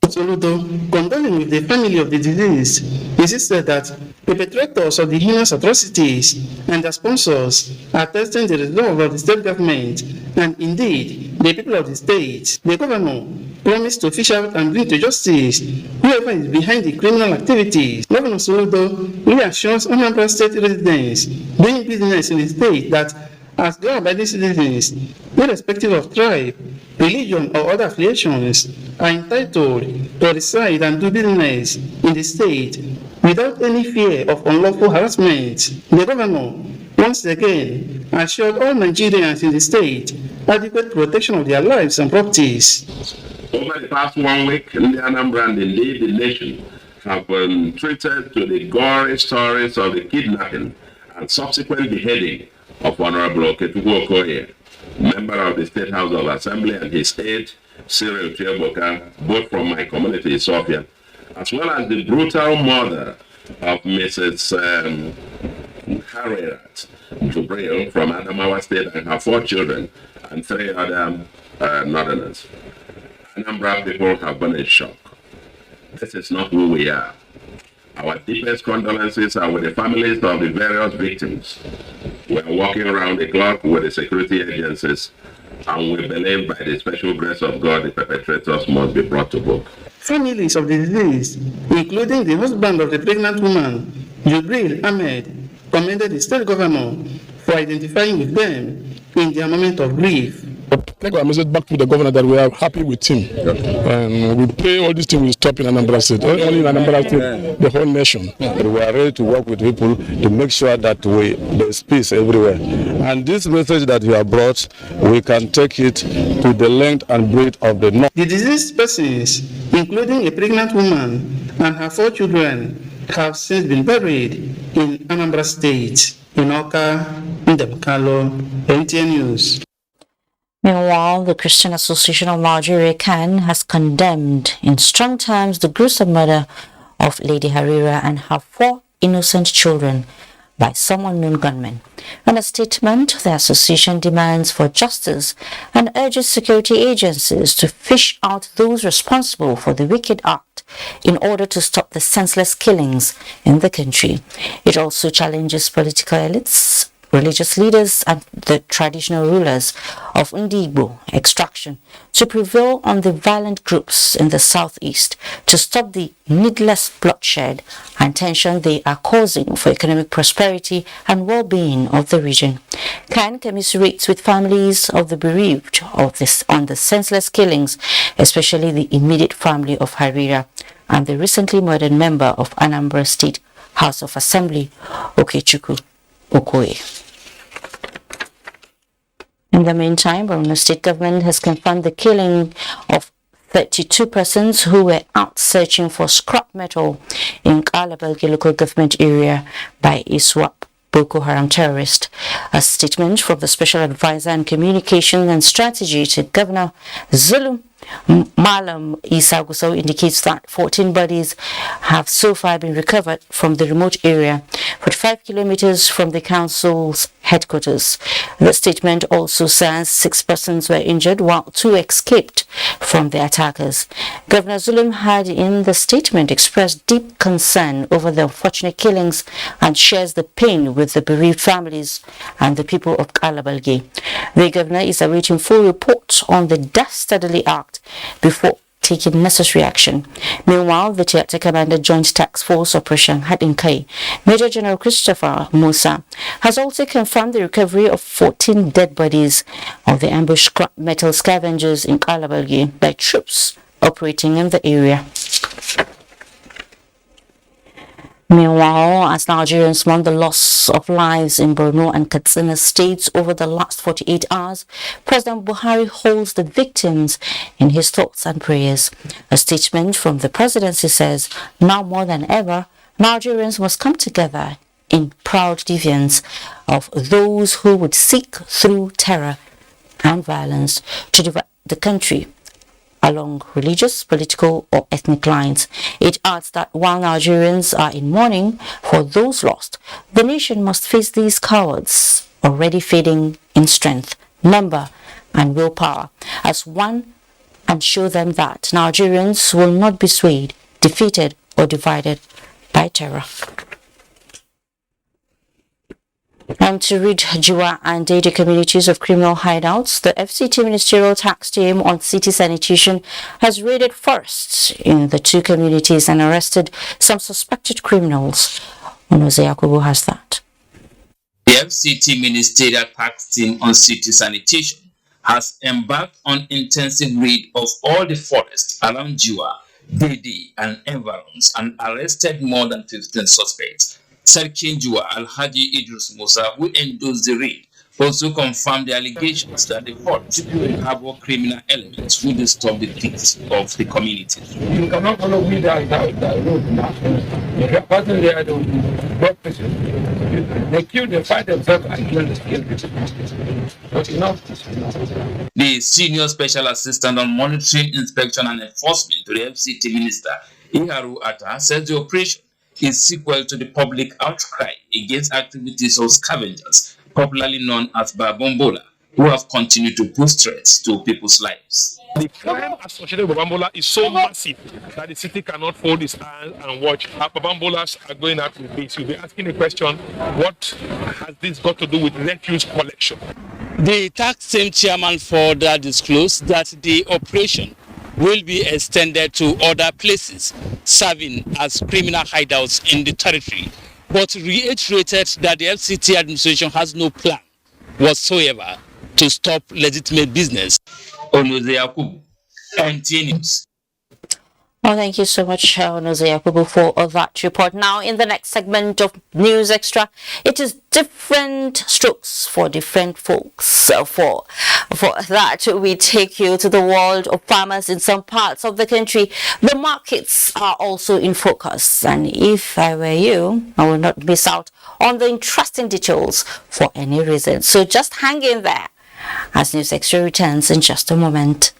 Soludo, condoling with the family of the deceased, insisted that perpetrators of the heinous atrocities and their sponsors are testing the resolve of the state government and indeed the people of the state. The governor promised to fish out and bring to justice whoever is behind the criminal activities. Governor Soludo reassures Anambra State residents doing business in the state that as law-abiding citizens, irrespective of tribe, religion, or other affiliations, are entitled to reside and do business in the state without any fear of unlawful harassment. The governor once again assured all Nigerians in the state adequate protection of their lives and properties. Over the past 1 week, in the Anambra and indeed the nation have been treated to the gory stories of the kidnapping and subsequent beheading of Honorable Oketugu Okoye, member of the State House of Assembly, and his aide, Cyril Tieboka, both from my community, Sophia, as well as the brutal murder of Mrs. Harriet Jubril from Adamawa State and her 4 children and 3 other northerners. Anambra people have been in shock. This is not who we are. Our deepest condolences are with the families of the various victims. We are working around the clock with the security agencies, and we believe by the special grace of God, the perpetrators must be brought to book. Families of the deceased, including the husband of the pregnant woman, Jubril Ahmed, commended the state governor for identifying with them in their moment of grief. Take our message back to the governor that we are happy with him. And we pray all these things will stop in Anambra State. Only in Anambra State, the whole nation. But we are ready to work with people to make sure that there's peace everywhere. And this message that you have brought, we can take it to the length and breadth of the north. The deceased persons, including a pregnant woman and her 4 children, have since been buried in Anambra State. In Oka, Ndemkalo, NTA News. Meanwhile, the Christian Association of Nigeria (CAN) has condemned in strong terms the gruesome murder of Lady Harira and her 4 innocent children by some unknown gunmen. In a statement, the association demands for justice and urges security agencies to fish out those responsible for the wicked act in order to stop the senseless killings in the country. It also challenges political elites, religious leaders and the traditional rulers of Ndigbo extraction to prevail on the violent groups in the southeast to stop the needless bloodshed and tension they are causing for economic prosperity and well-being of the region. CAN commiserates with families of the bereaved on the senseless killings, especially the immediate family of Harira and the recently murdered member of Anambra State House of Assembly, Okechukwu Okoye. In the meantime, Borno State government has confirmed the killing of 32 persons who were out searching for scrap metal in Kalabelge local government area by ISWAP Boko Haram terrorist. A statement from the Special Advisor on Communications and Strategy to Governor Zulum Malam Isa Gusau indicates that 14 bodies have so far been recovered from the remote area, 45 kilometers from the council's headquarters. The statement also says 6 persons were injured while 2 escaped from the attackers. Governor Zulum had in the statement expressed deep concern over the unfortunate killings and shares the pain with the bereaved families and the people of Kalabalgi. The governor is awaiting full reports on the dastardly act before taking necessary action. Meanwhile, the Theatre Commander Joint Task Force Operation Hadinkai, Major General Christopher Musa, has also confirmed the recovery of 14 dead bodies of the ambush scrap metal scavengers in Kalabalgi by troops operating in the area. Meanwhile, as Nigerians mourn the loss of lives in Borno and Katsina states over the last 48 hours, President Buhari holds the victims in his thoughts and prayers. A statement from the presidency says, now more than ever, Nigerians must come together in proud defiance of those who would seek through terror and violence to divide the country along religious, political or ethnic lines. It adds that while Nigerians are in mourning for those lost, the nation must face these cowards already fading in strength, number and willpower as one and show them that Nigerians will not be swayed, defeated or divided by terror. And to rid Jiwa and Dede communities of criminal hideouts, the FCT Ministerial Tax Team on City Sanitation has raided forests in the two communities and arrested some suspected criminals. Onoze Yakubu has that. The FCT Ministerial Tax Team on City Sanitation has embarked on intensive raid of all the forests around Jiwa, Dede and environs and arrested more than 15 suspects. Sarkin Jiwa Alhaji Idris Musa, who endorsed the raid, also confirmed the allegations that the court harbor criminal elements who disturb the peace of the community. You cannot follow me down that road now. If you're passing there, they will block person. They kill, they fight themselves and kill the But enough. The Senior Special Assistant on Monitoring, Inspection and Enforcement to the FCT Minister, Iharu Atta, says the operation is sequel to the public outcry against activities of scavengers, popularly known as Babombola, who have continued to pose threats to people's lives. The crime associated with Babambola is so massive that the city cannot fold its hands and watch how Babambolas are going out with this. You'll be asking the question, what has this got to do with refuse collection? The tax team chairman further disclosed that the operation will be extended to other places serving as criminal hideouts in the territory, but reiterated that the FCT administration has no plan whatsoever to stop legitimate business. Onoze Yakubu, NTA News. Well, thank you so much, Onoze Yakubu, for that report. Now, in the next segment of News Extra, it is different strokes for different folks. So for that, we take you to the world of farmers in some parts of the country. The markets are also in focus. And if I were you, I would not miss out on the interesting details for any reason. So just hang in there as News Extra returns in just a moment.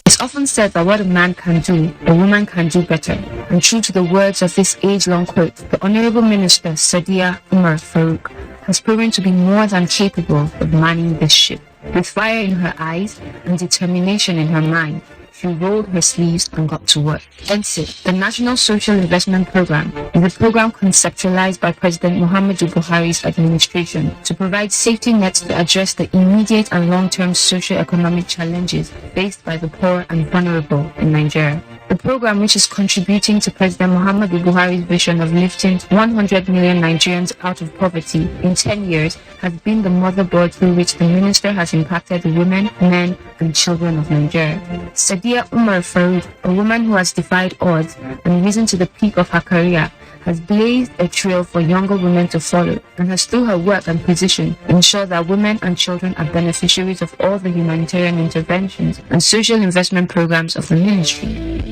It's often said that what a man can do, a woman can do better. And true to the words of this age-long quote, the Honorable Minister Sadiya Umar Farouk has proven to be more than capable of manning this ship. With fire in her eyes and determination in her mind, she rolled her sleeves and got to work. NSIP, the National Social Investment Program, is a program conceptualized by President Muhammadu Buhari's administration to provide safety nets to address the immediate and long-term socio-economic challenges faced by the poor and vulnerable in Nigeria. The program, which is contributing to President Muhammadu Buhari's vision of lifting 100 million Nigerians out of poverty in 10 years, has been the motherboard through which the minister has impacted the women, men, and children of Nigeria. Sadiya Umar Farouk, a woman who has defied odds and risen to the peak of her career, has blazed a trail for younger women to follow and has, through her work and position, ensured that women and children are beneficiaries of all the humanitarian interventions and social investment programs of the ministry.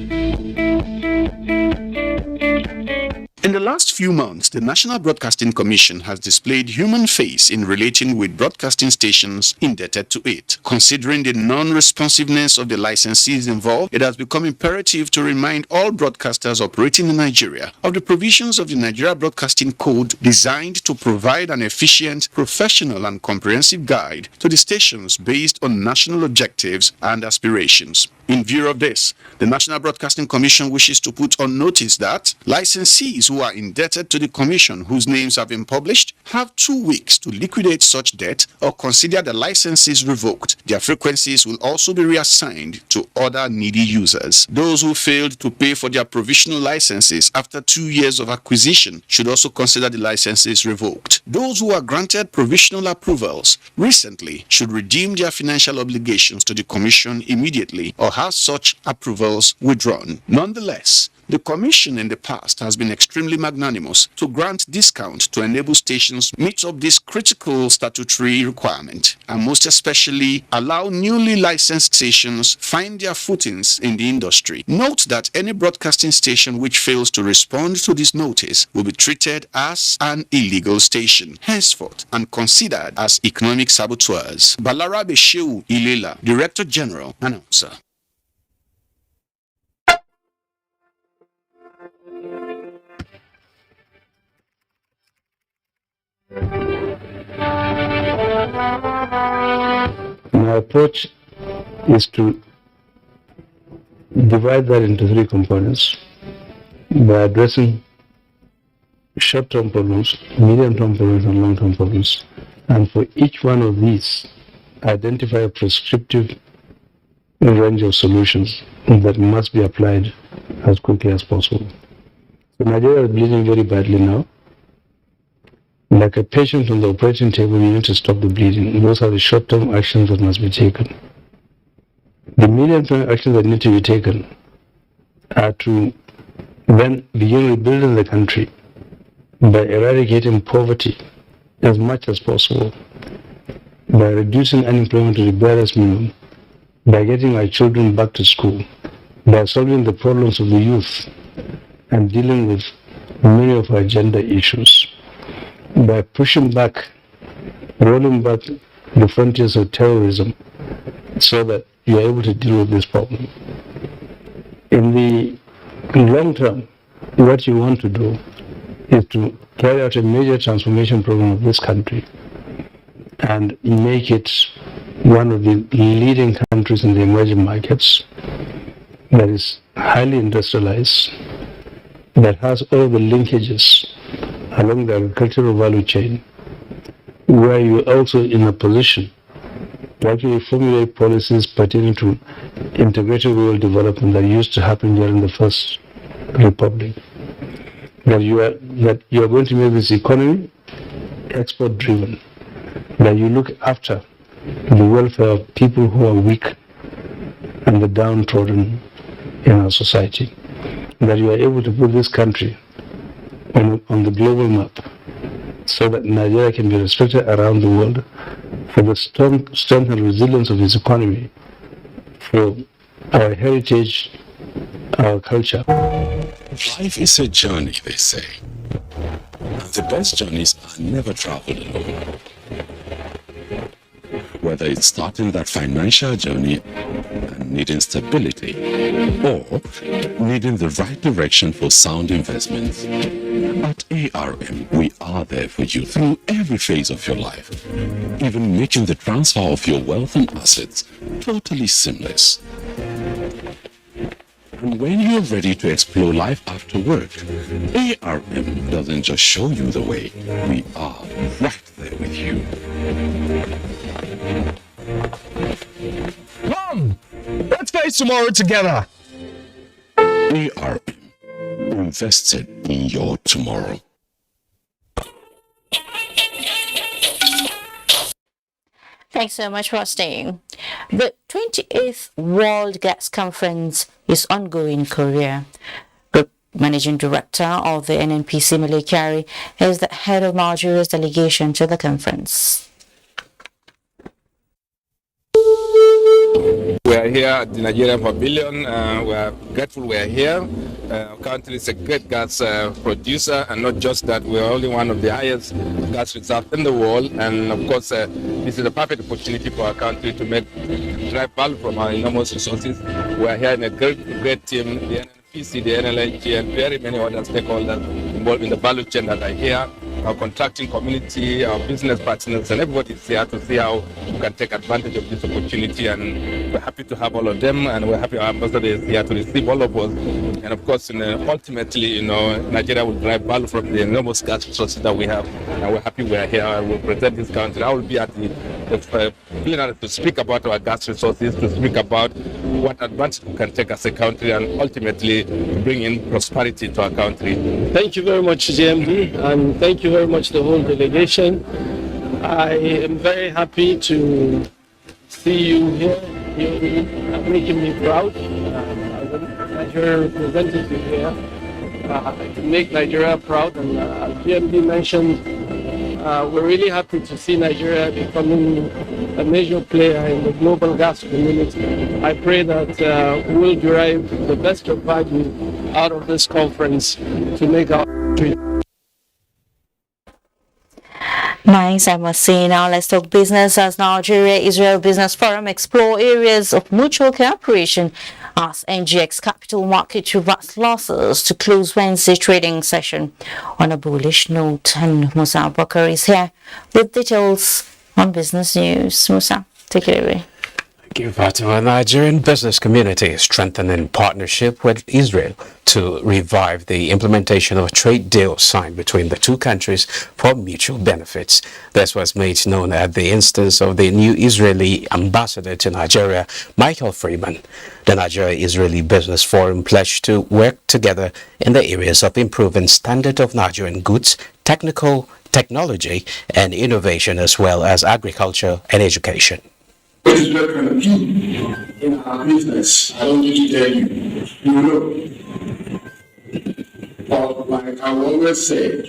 In the last few months, the National Broadcasting Commission has displayed human face in relating with broadcasting stations indebted to it. Considering the non-responsiveness of the licensees involved, it has become imperative to remind all broadcasters operating in Nigeria of the provisions of the Nigeria Broadcasting Code designed to provide an efficient, professional and comprehensive guide to the stations based on national objectives and aspirations. In view of this, the National Broadcasting Commission wishes to put on notice that licensees who are indebted to the Commission whose names have been published have 2 weeks to liquidate such debt or consider the licenses revoked. Their frequencies will also be reassigned to other needy users. Those who failed to pay for their provisional licenses after 2 years of acquisition should also consider the licenses revoked. Those who are granted provisional approvals recently should redeem their financial obligations to the Commission immediately or have such approvals withdrawn. Nonetheless, the Commission in the past has been extremely magnanimous to grant discount to enable stations meet up this critical statutory requirement, and most especially allow newly licensed stations find their footings in the industry. Note that any broadcasting station which fails to respond to this notice will be treated as an illegal station henceforth and considered as economic saboteurs. Balarabe Shehu Ilela, Director General, announcer. My approach is to divide that into three components by addressing short-term problems, medium-term problems, and long-term problems. And for each one of these, identify a prescriptive range of solutions that must be applied as quickly as possible. So Nigeria is bleeding very badly now. Like a patient on the operating table, you need to stop the bleeding. Those are the short-term actions that must be taken. The medium-term actions that need to be taken are to then begin rebuilding the country by eradicating poverty as much as possible, by reducing unemployment to the barest minimum, by getting our children back to school, by solving the problems of the youth and dealing with many of our gender issues, by pushing back, rolling back the frontiers of terrorism so that you are able to deal with this problem. In the long term, what you want to do is to carry out a major transformation program of this country and make it one of the leading countries in the emerging markets that is highly industrialized, that has all the linkages along the agricultural value chain, where you're also in a position to actually formulate policies pertaining to integrated rural development that used to happen during the First Republic. That you are going to make this economy export driven, that you look after the welfare of people who are weak and the downtrodden in our society, that you are able to put this country on the global map so that Nigeria can be respected around the world for the strength and resilience of its economy, for our heritage, our culture. Life is a journey, they say. And the best journeys are never traveled alone. Whether it's starting that financial journey and needing stability, or needing the right direction for sound investments, at ARM, we are there for you through every phase of your life, even making the transfer of your wealth and assets totally seamless. And when you're ready to explore life after work, ARM doesn't just show you the way, we are right there with you. Come! Let's face tomorrow together! ARM, invested in your tomorrow. Thanks so much for staying. The 28th World Gas Conference is ongoing in Korea. The Managing Director of the NNPC, Malekari, is the head of Nigeria's delegation to the conference. We are here at the Nigerian Pavilion. We are grateful we are here. Our country is a great gas producer, and not just that, we are only one of the highest gas reserves in the world. And of course, this is a perfect opportunity for our country to drive value from our enormous resources. We are here in a great team, the NNPC, the NLNG, and very many other stakeholders involved in the value chain that are here. Our contracting community, our business partners, and everybody is here to see how we can take advantage of this opportunity. And we're happy to have all of them, and we're happy our ambassador is here to receive all of us. And of course, ultimately, Nigeria will drive value from the enormous gas resources that we have. And we're happy we are here and we'll present this country. I will be at the plenary to speak about our gas resources, to speak about what advantage we can take as a country, and ultimately bring in prosperity to our country. Thank you very much, JMD, and thank you very much the whole delegation. I am very happy to see you here You're making me proud as a Nigerian representative here. To make Nigeria proud, and as GMD mentioned, we're really happy to see Nigeria becoming a major player in the global gas community. I pray that we'll derive the best of value out of this conference to make our country. Nice, I must say. Now let's talk business as Nigeria-Israel Business Forum explore areas of mutual cooperation as NGX Capital Market reversed losses to close Wednesday trading session on a bullish note. And Musa Bakar is here with details on business news. Musa, take it away. Thank you, Fatima. Nigerian business community is strengthening partnership with Israel to revive the implementation of a trade deal signed between the two countries for mutual benefits. This was made known at the instance of the new Israeli ambassador to Nigeria, Michael Freeman. The Nigeria-Israeli Business Forum pledged to work together in the areas of improving standard of Nigerian goods, technology and innovation, as well as agriculture and education. What is not going to do in our business, I don't need to tell you. You know. But like I always say,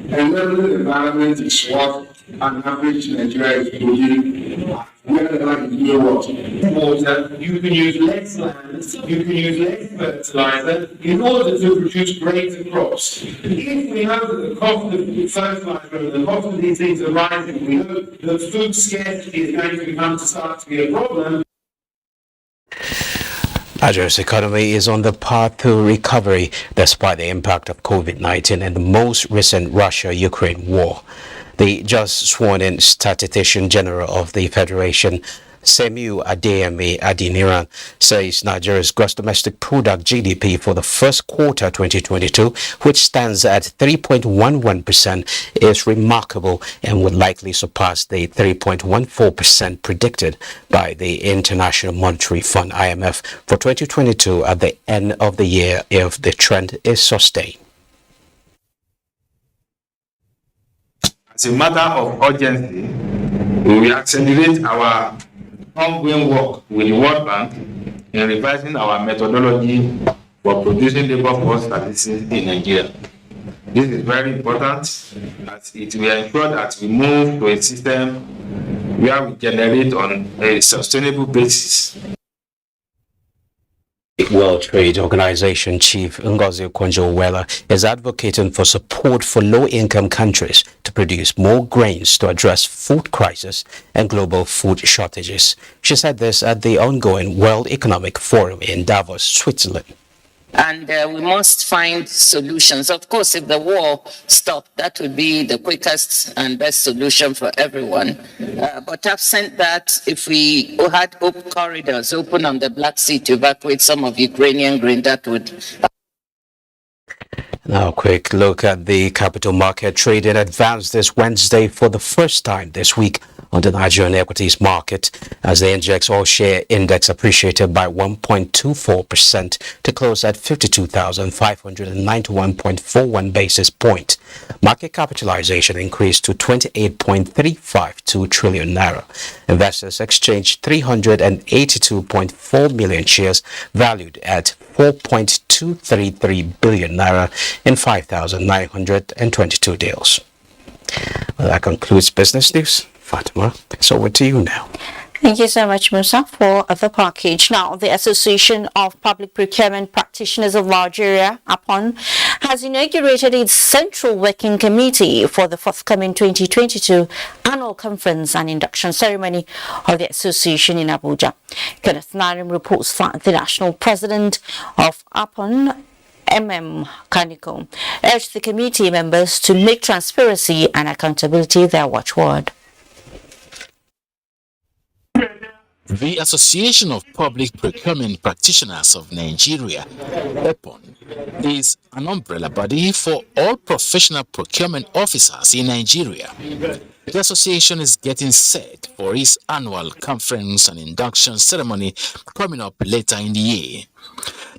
enabling environment is what an average Nigerian is doing. Wherever you do what? Water, you can use less land, you can use less fertilizer in order to produce greater crops. If we know that the cost of fertilizer and the cost of these things are rising, we know that food scarcity is going to become start to be a problem. Nigeria's economy is on the path to recovery despite the impact of COVID-19 and the most recent Russia-Ukraine war. The just sworn-in statistician general of the Federation, Semiu Adeyemi Adeniran, says Nigeria's gross domestic product GDP for the first quarter 2022, which stands at 3.11%, is remarkable and would likely surpass the 3.14% predicted by the International Monetary Fund (IMF) for 2022 at the end of the year if the trend is sustained. As a matter of urgency, we will accelerate our ongoing work with the World Bank in revising our methodology for producing labor force statistics in Nigeria. This is very important as it will ensure that we move to a system where we generate on a sustainable basis. World Trade Organization Chief Ngozi Okonjo-Iweala is advocating for support for low-income countries to produce more grains to address food crisis and global food shortages. She said this at the ongoing World Economic Forum in Davos, Switzerland. And we must find solutions. Of course, if the war stopped, that would be the quickest and best solution for everyone. But absent that, if we had corridors open on the Black Sea to evacuate some of Ukrainian grain, that would... Now a quick look at the capital market. Trading advanced this Wednesday for the first time this week on the Nigerian equities market as the NGX all-share index appreciated by 1.24% to close at 52,591.41 basis points. Market capitalization increased to 28.352 trillion naira. Investors exchanged 382.4 million shares valued at 4.233 billion naira in 5,922 deals. Well, that concludes business news. Fatima, it's over to you now. Thank you so much, Musa, for the package. Now, the Association of Public Procurement Practitioners of Nigeria, APON, has inaugurated its Central Working Committee for the forthcoming 2022 annual conference and induction ceremony of the association in Abuja. Kenneth Narim reports that the national president of APON, Kaniko, urged the committee members to make transparency and accountability their watchword. The Association of Public Procurement Practitioners of Nigeria, APON, is an umbrella body for all professional procurement officers in Nigeria. The association is getting set for its annual conference and induction ceremony coming up later in the year.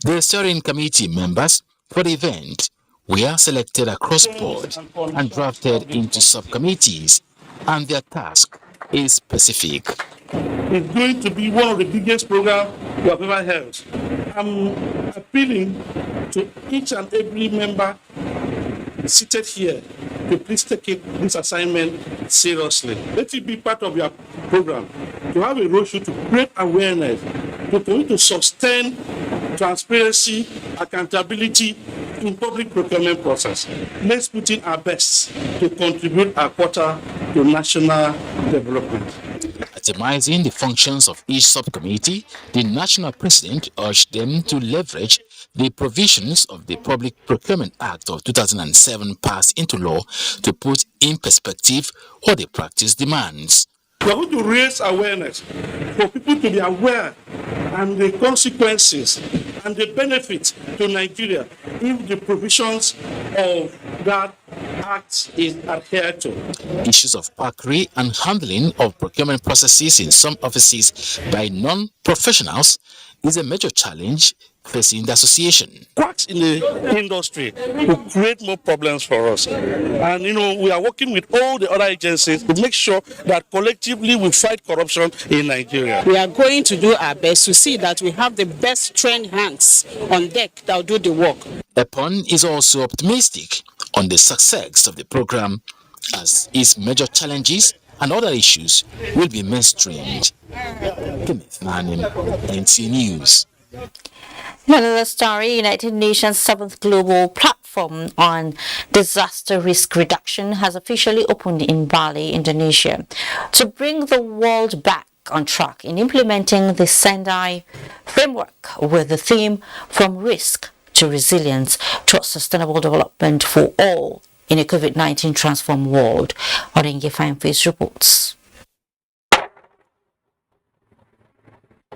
The steering committee members for the event were selected across board and drafted into subcommittees, and their task is specific. is going to be one of the biggest programs we have ever held. I'm appealing to each and every member seated here to please take this assignment seriously. Let it be part of your program to have a roadshow to create awareness, to continue to sustain transparency, accountability in public procurement process. Let's put in our best to contribute our quota to national development. Itemizing the functions of each subcommittee, the national president urged them to leverage the provisions of the Public Procurement Act of 2007 passed into law to put in perspective what the practice demands. We are going to raise awareness for people to be aware and the consequences and the benefits to Nigeria if the provisions of that act is adhered to. Issues of quackery and handling of procurement processes in some offices by non-professionals is a major challenge facing the association. Quacks in the industry will create more problems for us. And we are working with all the other agencies to make sure that collectively we fight corruption in Nigeria. We are going to do our best to see that we have the best trained hands on deck that will do the work. EPON is also optimistic on the success of the program, as its major challenges and other issues will be mainstreamed. Kenneth Nanim, NTA News. Another story, United Nations 7th Global Platform on Disaster Risk Reduction has officially opened in Bali, Indonesia, to bring the world back on track in implementing the Sendai framework with the theme From Risk to Resilience to Sustainable Development for All in a COVID-19 transformed world. Orenge Fineface reports.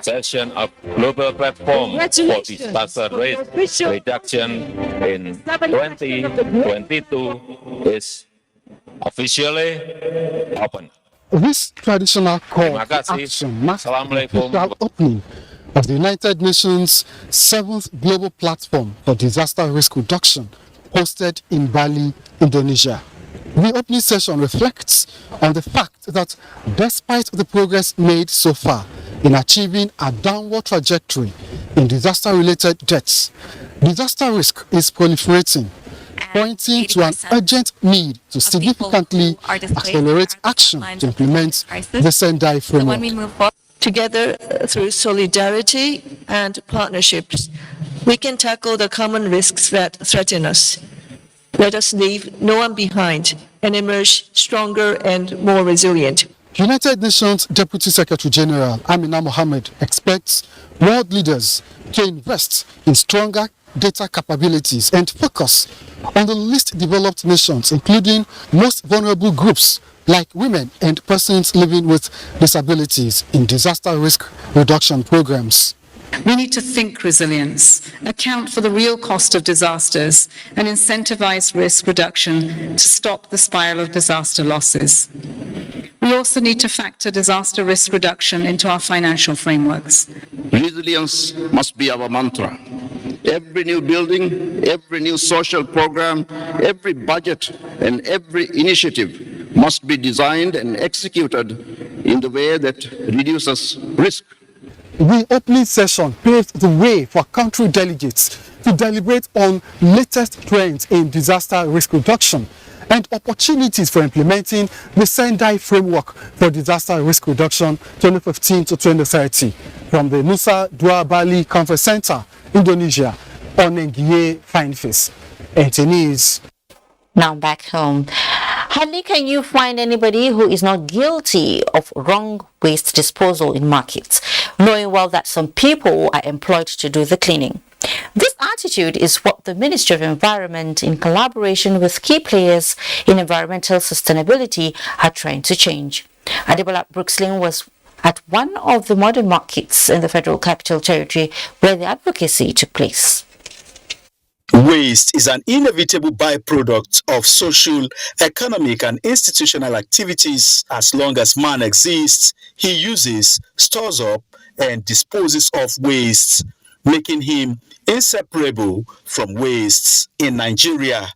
Session of Global Platform for Disaster Risk Reduction in 2022 is officially open. This traditional call to action marks the official opening of the United Nations 7th Global Platform for Disaster Risk Reduction, hosted in Bali, Indonesia. The opening session reflects on the fact that despite the progress made so far in achieving a downward trajectory in disaster-related deaths, disaster risk is proliferating, pointing to an urgent need to significantly accelerate action to implement the Sendai framework. Together, through solidarity and partnerships, we can tackle the common risks that threaten us. Let us leave no one behind and emerge stronger and more resilient. United Nations Deputy Secretary General Amina Mohammed expects world leaders to invest in stronger data capabilities and focus on the least developed nations, including most vulnerable groups like women and persons living with disabilities in disaster risk reduction programs. We need to think resilience, account for the real cost of disasters, and incentivize risk reduction to stop the spiral of disaster losses. We also need to factor disaster risk reduction into our financial frameworks. Resilience must be our mantra. Every new building, every new social program, every budget, and every initiative must be designed and executed in the way that reduces risk. The opening session paved the way for country delegates to deliberate on latest trends in disaster risk reduction and opportunities for implementing the Sendai framework for disaster risk reduction 2015 to 2030 from the Nusa Dua Bali Conference Center, Indonesia. Onengie Fineface, NTA News. Now back home. Hardly can you find anybody who is not guilty of wrong waste disposal in markets, knowing well that some people are employed to do the cleaning. This attitude is what the Ministry of Environment, in collaboration with key players in environmental sustainability, are trying to change. Adebola Brookslin was at one of the modern markets in the Federal Capital Territory where the advocacy took place. Waste is an inevitable byproduct of social, economic, and institutional activities. As long as man exists, he uses, stores up, and disposes of waste, making him inseparable from wastes. In Nigeria,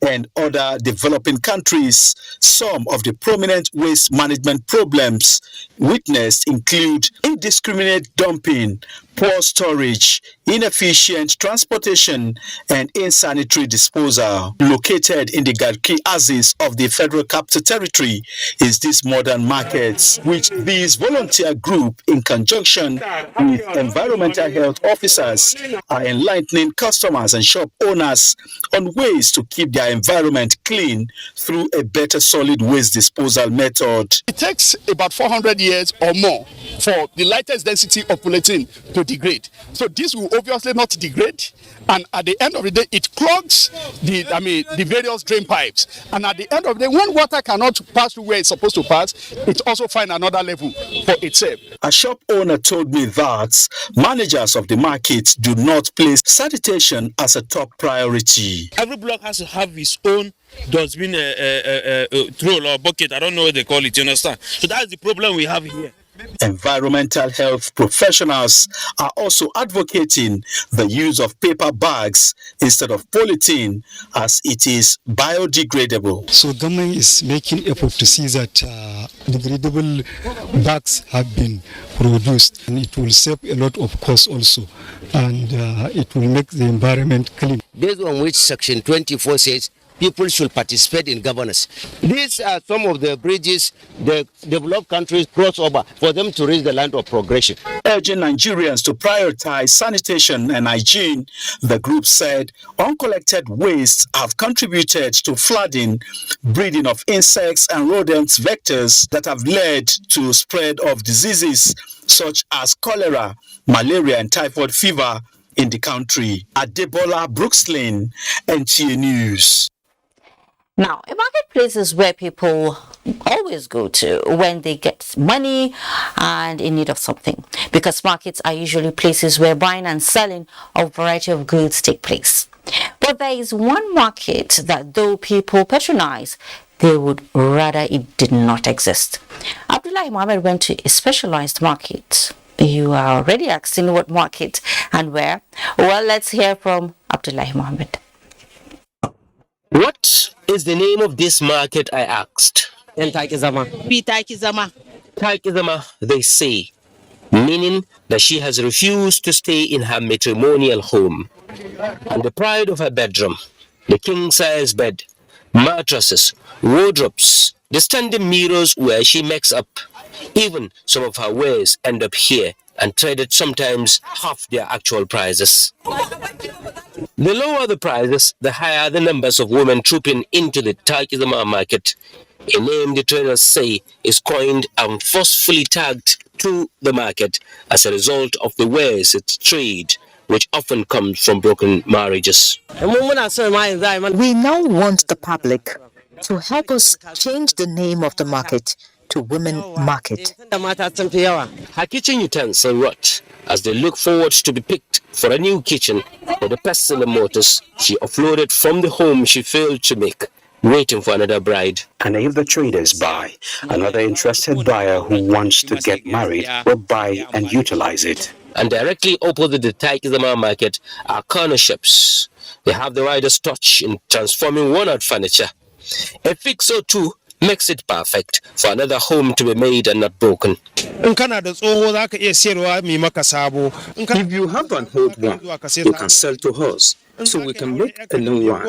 and other developing countries. Some of the prominent waste management problems witnessed include indiscriminate dumping, poor storage, inefficient transportation, and insanitary disposal. Located in the Garki axis of the Federal Capital Territory is this modern market, which this volunteer group, in conjunction with environmental health officers, are enlightening customers and shop owners on ways to keep their environment clean through a better solid waste disposal method. It takes about 400 years or more for the lightest density of polythene to degrade. So this will obviously not degrade, and at the end of the day, it clogs the various drain pipes. And at the end of the day, when water cannot pass through where it's supposed to pass, it also finds another level for itself. A shop owner told me that managers of the market do not place sanitation as a top priority. Every block has to have its own dustbin troll or bucket. I don't know what they call it, you understand? So that's the problem we have here. Environmental health professionals are also advocating the use of paper bags instead of polythene, as it is biodegradable. So government is making effort to see that degradable bags have been produced, and it will save a lot of cost also, and it will make the environment clean. Based on which Section 24 says people should participate in governance. These are some of the bridges the developed countries cross over for them to reach the land of progression. Urging Nigerians to prioritize sanitation and hygiene, the group said uncollected wastes have contributed to flooding, breeding of insects and rodents vectors that have led to spread of diseases such as cholera, malaria and typhoid fever in the country. Adebola Brookslyn, NTA News. Now, a marketplace is where people always go to when they get money and in need of something, because markets are usually places where buying and selling of a variety of goods take place. But there is one market that, though people patronize, they would rather it did not exist. Abdullahi Mohammed went to a specialized market. You are already asking what market and where. Well, let's hear from Abdullahi Mohammed. What is the name of this market, I asked? Taikizama, they say, meaning that she has refused to stay in her matrimonial home. And the pride of her bedroom, the king-size bed, mattresses, wardrobes, the standing mirrors where she makes up. Even some of her wares end up here and traded sometimes half their actual prices. The lower the prices, the higher the numbers of women trooping into the Taikizama market, a name the traders say is coined and forcefully tagged to the market as a result of the wares it trade, which often comes from broken marriages. We now want the public to help us change the name of the market to Women Market. Her kitchen utensil rot as they look forward to be picked for a new kitchen for the pestle and mortars she offloaded from the home she failed to make, waiting for another bride. And if the traders buy, another interested buyer who wants to get married will buy and utilize it. And directly opposite the Taikizama market are corner shops. They have the rider's touch in transforming worn-out furniture. A fix or two makes it perfect for another home to be made and not broken. If you have an old one, you can sell to us, so we can make a new one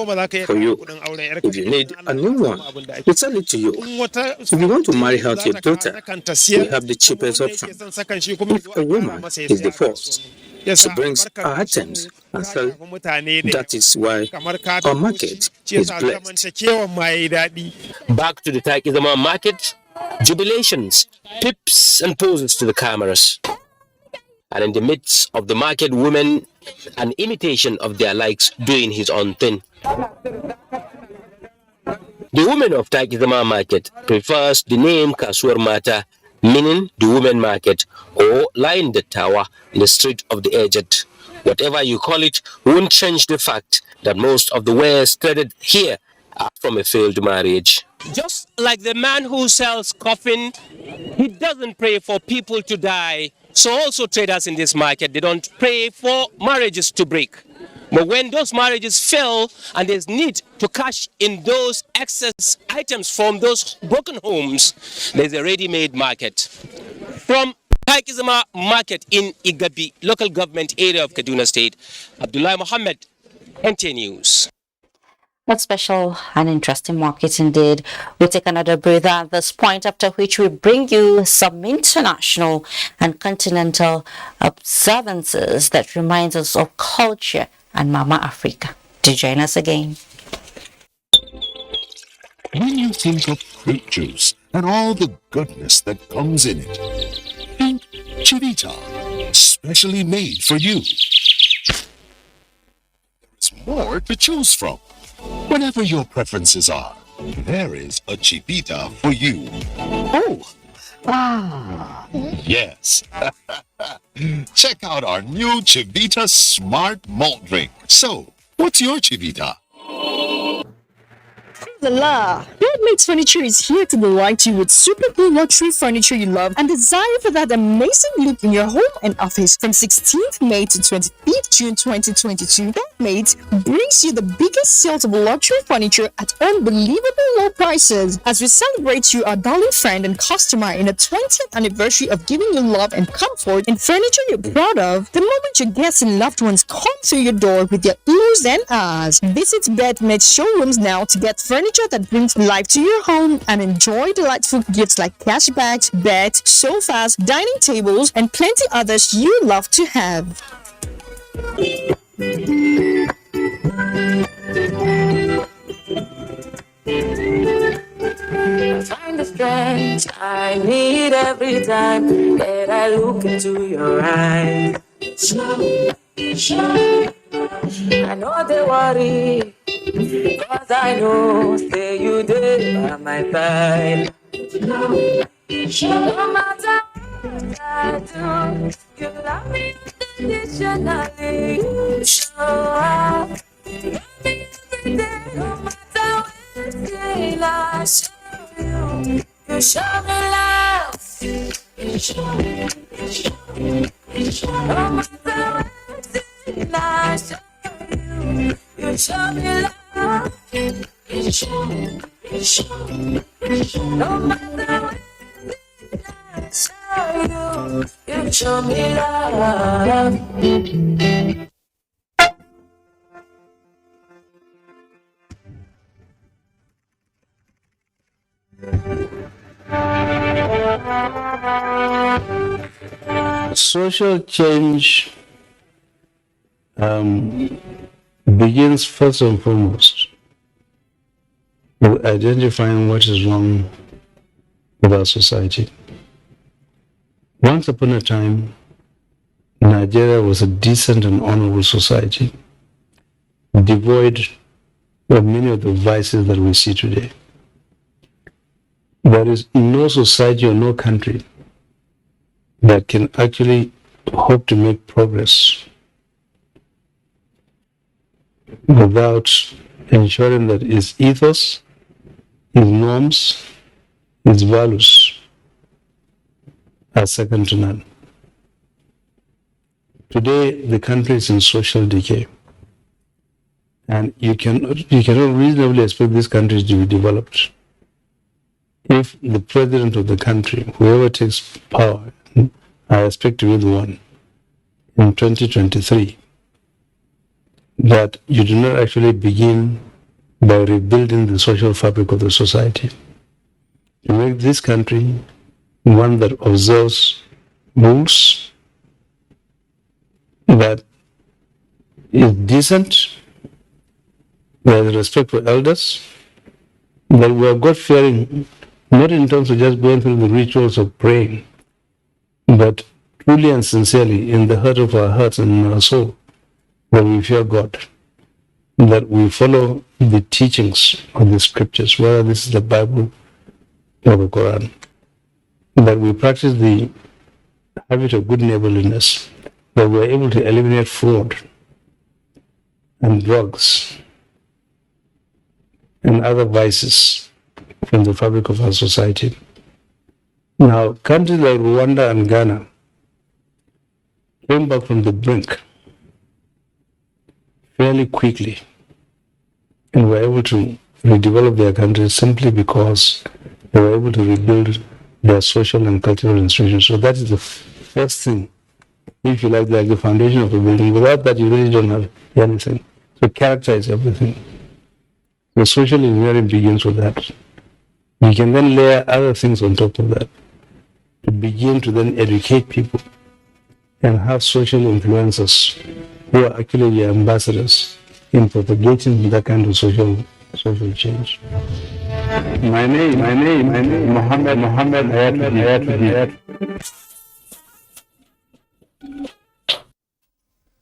for you. If you need a new one, we sell it to you. If you want to marry out your daughter, we have the cheapest option. If a woman is divorced, she brings her items and sells. That is why our market is blessed. Back to the Taikizama market, jubilations, pips and poses to the cameras. And in the midst of the market, women, an imitation of their likes, doing his own thing. The woman of Taikizama market prefers the name Kasuar Mata, meaning the women market, or line the tower in the street of the aged. Whatever you call it won't change the fact that most of the wares traded here are from a failed marriage. Just like the man who sells coffin, he doesn't pray for people to die. So also traders in this market, they don't pray for marriages to break. But when those marriages fail and there's need to cash in those excess items from those broken homes, there's a ready-made market. From Kaikizama Market in Igabi, local government area of Kaduna State, Abdullah Mohammed, NTA News. What special and interesting market indeed. We'll take another breather at this point, after which we bring you some international and continental observances that remind us of culture and Mama Africa. Do join us again. When you think of fruit juice and all the goodness that comes in it, think Chivita, specially made for you. There is more to choose from. Whatever your preferences are, there is a Chivita for you. Yes. Check out our new Chivita Smart Malt Drink. So, what's your Chivita? La Handmaid's Furniture is here to delight you with super cool luxury furniture you love and desire for that amazing look in your home and office. From 16th May to 25th June 2022, Handmaids brings you the biggest sales of luxury furniture at unbelievable low prices. As we celebrate you, our darling friend and customer, in the 20th anniversary of giving you love and comfort and furniture you're proud of, the moment your guests and loved ones come through your door with their oohs and ahs. Visit Bedmate showrooms now to get furniture that brings life to your home and enjoy delightful gifts like cash bags, beds, sofas, dining tables, and plenty others you love to have. Find the strength I need every time that I look into your eyes. I know they worry, cause I know say you there by my side. No matter what I do, you love me unconditionally. You show up, you love me every day. No matter what I show you, you show me love. You show me, no matter what I show you, you show me love. You show me, no matter what I show you, you show me love. Social change begins first and foremost with identifying what is wrong with our society. Once upon a time, Nigeria was a decent and honorable society, devoid of many of the vices that we see today. There is no society or no country that can actually hope to make progress without ensuring that its ethos, its norms, its values are second to none. Today, the country is in social decay, and you cannot reasonably expect this country to be developed if the president of the country, whoever takes power, I expect to be the one in 2023, that you do not actually begin by rebuilding the social fabric of the society to make this country one that observes rules, that is decent, that has respect for elders, that we are God-fearing, not in terms of just going through the rituals of praying, but truly and sincerely in the heart of our hearts and in our soul, that we fear God, that we follow the teachings of the scriptures, whether this is the Bible or the Quran, that we practice the habit of good neighborliness, that we are able to eliminate fraud and drugs and other vices from the fabric of our society. Now, countries like Rwanda and Ghana came back from the brink fairly quickly and were able to redevelop their country simply because they were able to rebuild their social and cultural institutions. So that is the first thing, if you like the foundation of a building. Without that, you really don't have anything. So character is everything. The social engineering begins with that. You can then layer other things on top of that to begin to then educate people and have social influencers who are actually the ambassadors in propagating that kind of social change. My name, Mohammed Hayat.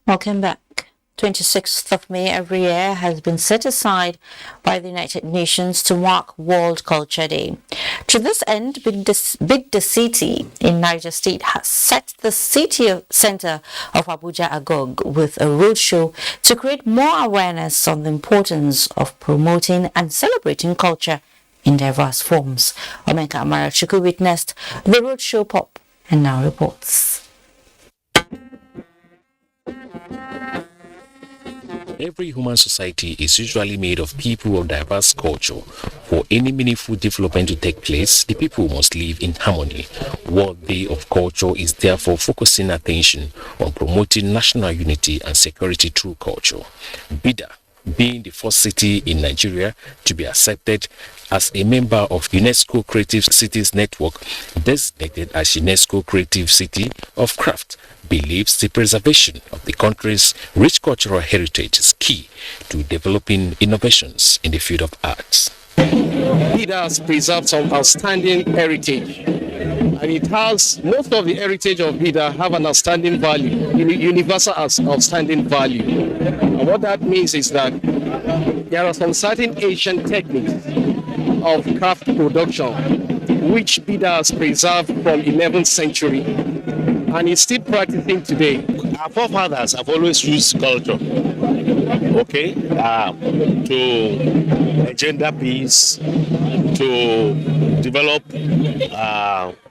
Welcome back. 26th of May every year has been set aside by the United Nations to mark World Culture Day. To this end, Big the City in Niger State has set the city center of Abuja agog with a roadshow to create more awareness on the importance of promoting and celebrating culture in diverse forms. Omenka Amarachuku witnessed the roadshow pop and now reports. Every human society is usually made of people of diverse culture. For any meaningful development to take place, the people must live in harmony. World Day of Culture is therefore focusing attention on promoting national unity and security through culture. Bida, being the first city in Nigeria to be accepted as a member of UNESCO Creative Cities Network, designated as UNESCO Creative City of Craft, believes the preservation of the country's rich cultural heritage is key to developing innovations in the field of arts. Bida has preserved some outstanding heritage, and it has, most of the heritage of Bida have an outstanding value, universal outstanding value. And what that means is that there are some certain ancient techniques of craft production which Bida has preserved from 11th century and is still practicing today. Our forefathers have always used culture, okay, to engender peace, to develop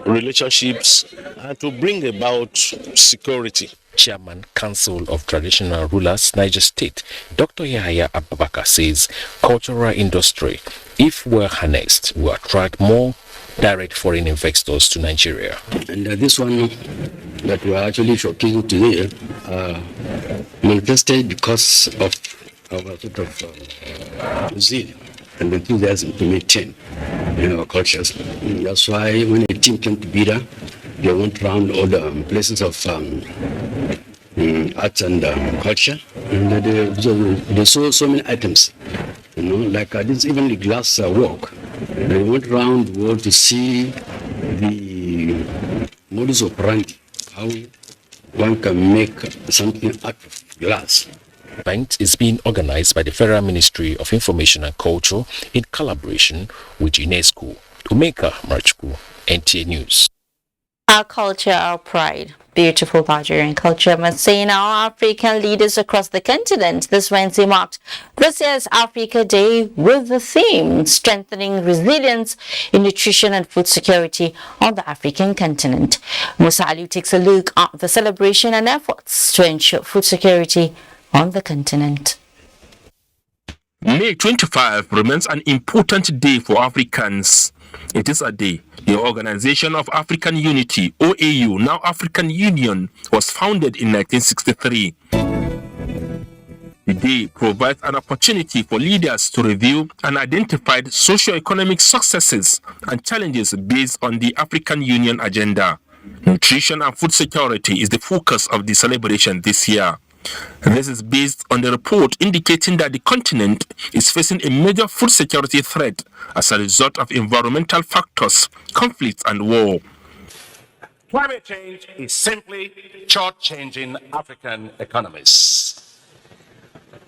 relationships, and to bring about security. Chairman, Council of Traditional Rulers, Niger State, Dr. Yahya Abubakar says cultural industry, if well harnessed, will attract more direct foreign investors to Nigeria. And this one that we are actually showcasing today manifested because of our sort of zeal and enthusiasm to maintain our cultures. That's why when a team came to Bida, they went around all the places of arts and culture, and they saw so many items, like this, even the glass work. They went around the world to see the modus operandi, how one can make something out of glass. The event is being organized by the Federal Ministry of Information and Culture in collaboration with UNESCO. Omeka Marchuku, NTA News. Our culture, our pride. Beautiful Nigerian culture must say our African leaders across the continent. This Wednesday marked this year's Africa Day with the theme strengthening resilience in nutrition and food security on the African continent. Musa Ali takes a look at the celebration and efforts to ensure food security on the continent. May 25 remains an important day for Africans. It is a day the Organization of African Unity, OAU, now African Union, was founded in 1963. The day provides an opportunity for leaders to review and identify socio-economic successes and challenges based on the African Union agenda. Nutrition and food security is the focus of the celebration this year. This is based on the report indicating that the continent is facing a major food security threat as a result of environmental factors, conflicts, and war. Climate change is simply short-changing African economies.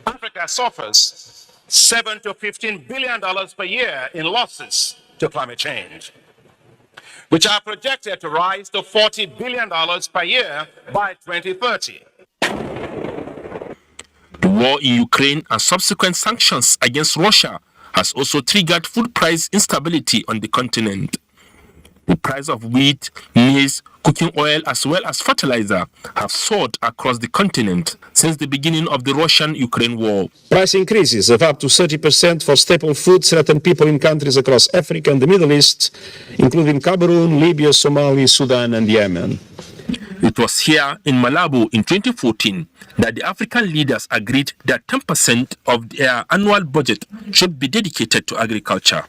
Africa suffers $7 to $15 billion per year in losses to climate change, which are projected to rise to $40 billion per year by 2030. The war in Ukraine and subsequent sanctions against Russia has also triggered food price instability on the continent. The price of wheat, maize, cooking oil, as well as fertilizer have soared across the continent since the beginning of the Russian-Ukraine war. Price increases of up to 30% for staple foods threaten people in countries across Africa and the Middle East, including Cameroon, Libya, Somalia, Sudan, and Yemen. It was here in Malabo in 2014 that the African leaders agreed that 10% of their annual budget should be dedicated to agriculture.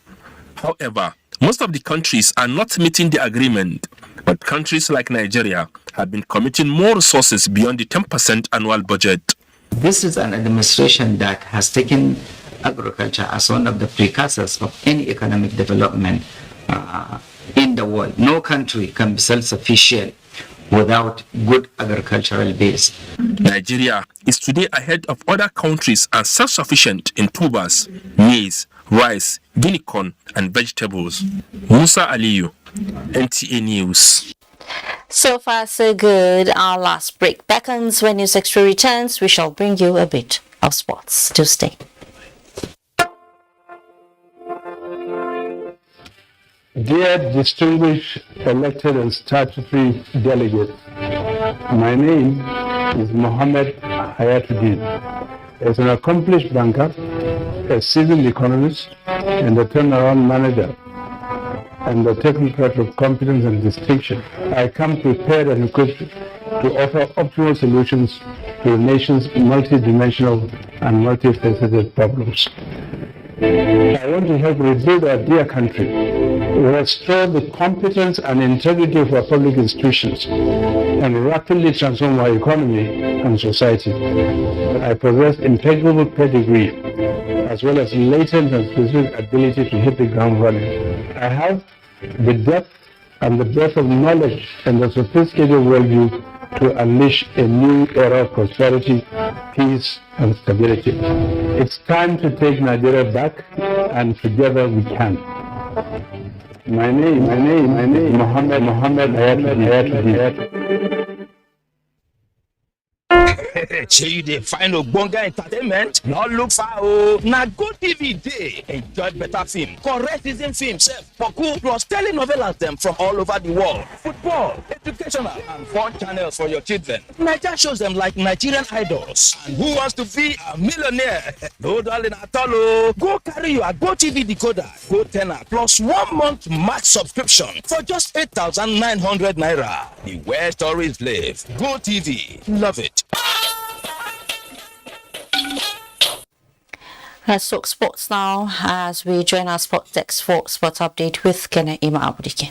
However, most of the countries are not meeting the agreement, but countries like Nigeria have been committing more resources beyond the 10% annual budget. This is an administration that has taken agriculture as one of the precursors of any economic development in the world. No country can be self-sufficient without good agricultural base. Nigeria is today ahead of other countries and self-sufficient in tubers, maize, rice, guinea corn, and vegetables. Musa Aliyu, NTA News. So far, so good. Our last break beckons. When News Extra returns, we shall bring you a bit of sports. To stay. Dear distinguished elected and statutory delegates, my name is Mohammed Hayatuddin. As an accomplished banker, a seasoned economist, and a turnaround manager, and a technocrat of competence and distinction, I come prepared and equipped to offer optimal solutions to the nation's multidimensional and multifaceted problems. I want to help rebuild our dear country, restore the competence and integrity of our public institutions, and rapidly transform our economy and society. I possess impeccable pedigree, as well as latent and specific ability to hit the ground running. I have the depth and the breadth of knowledge and the sophisticated worldview to unleash a new era of prosperity, peace, and stability. It's time to take Nigeria back, and together we can. My name, Mohammed Hayatuddin. Shey you dey find ogbonge entertainment? No look far o. Na GoTV dey. Enjoy better film, correct season film sef, boku plus telenovelas dem from all over the world. Football, educational and fun channels for your children. Naija shows dem like Nigerian Idols and Who Wants to Be a Millionaire. No darling at all o. Go carry your GoTV decoder, go ten er plus 1 month max subscription for just 8,900 naira. The way stories live. GoTV, love it. Let's talk sports now as we join our sports desk for sports update with Kene Ima Abudike.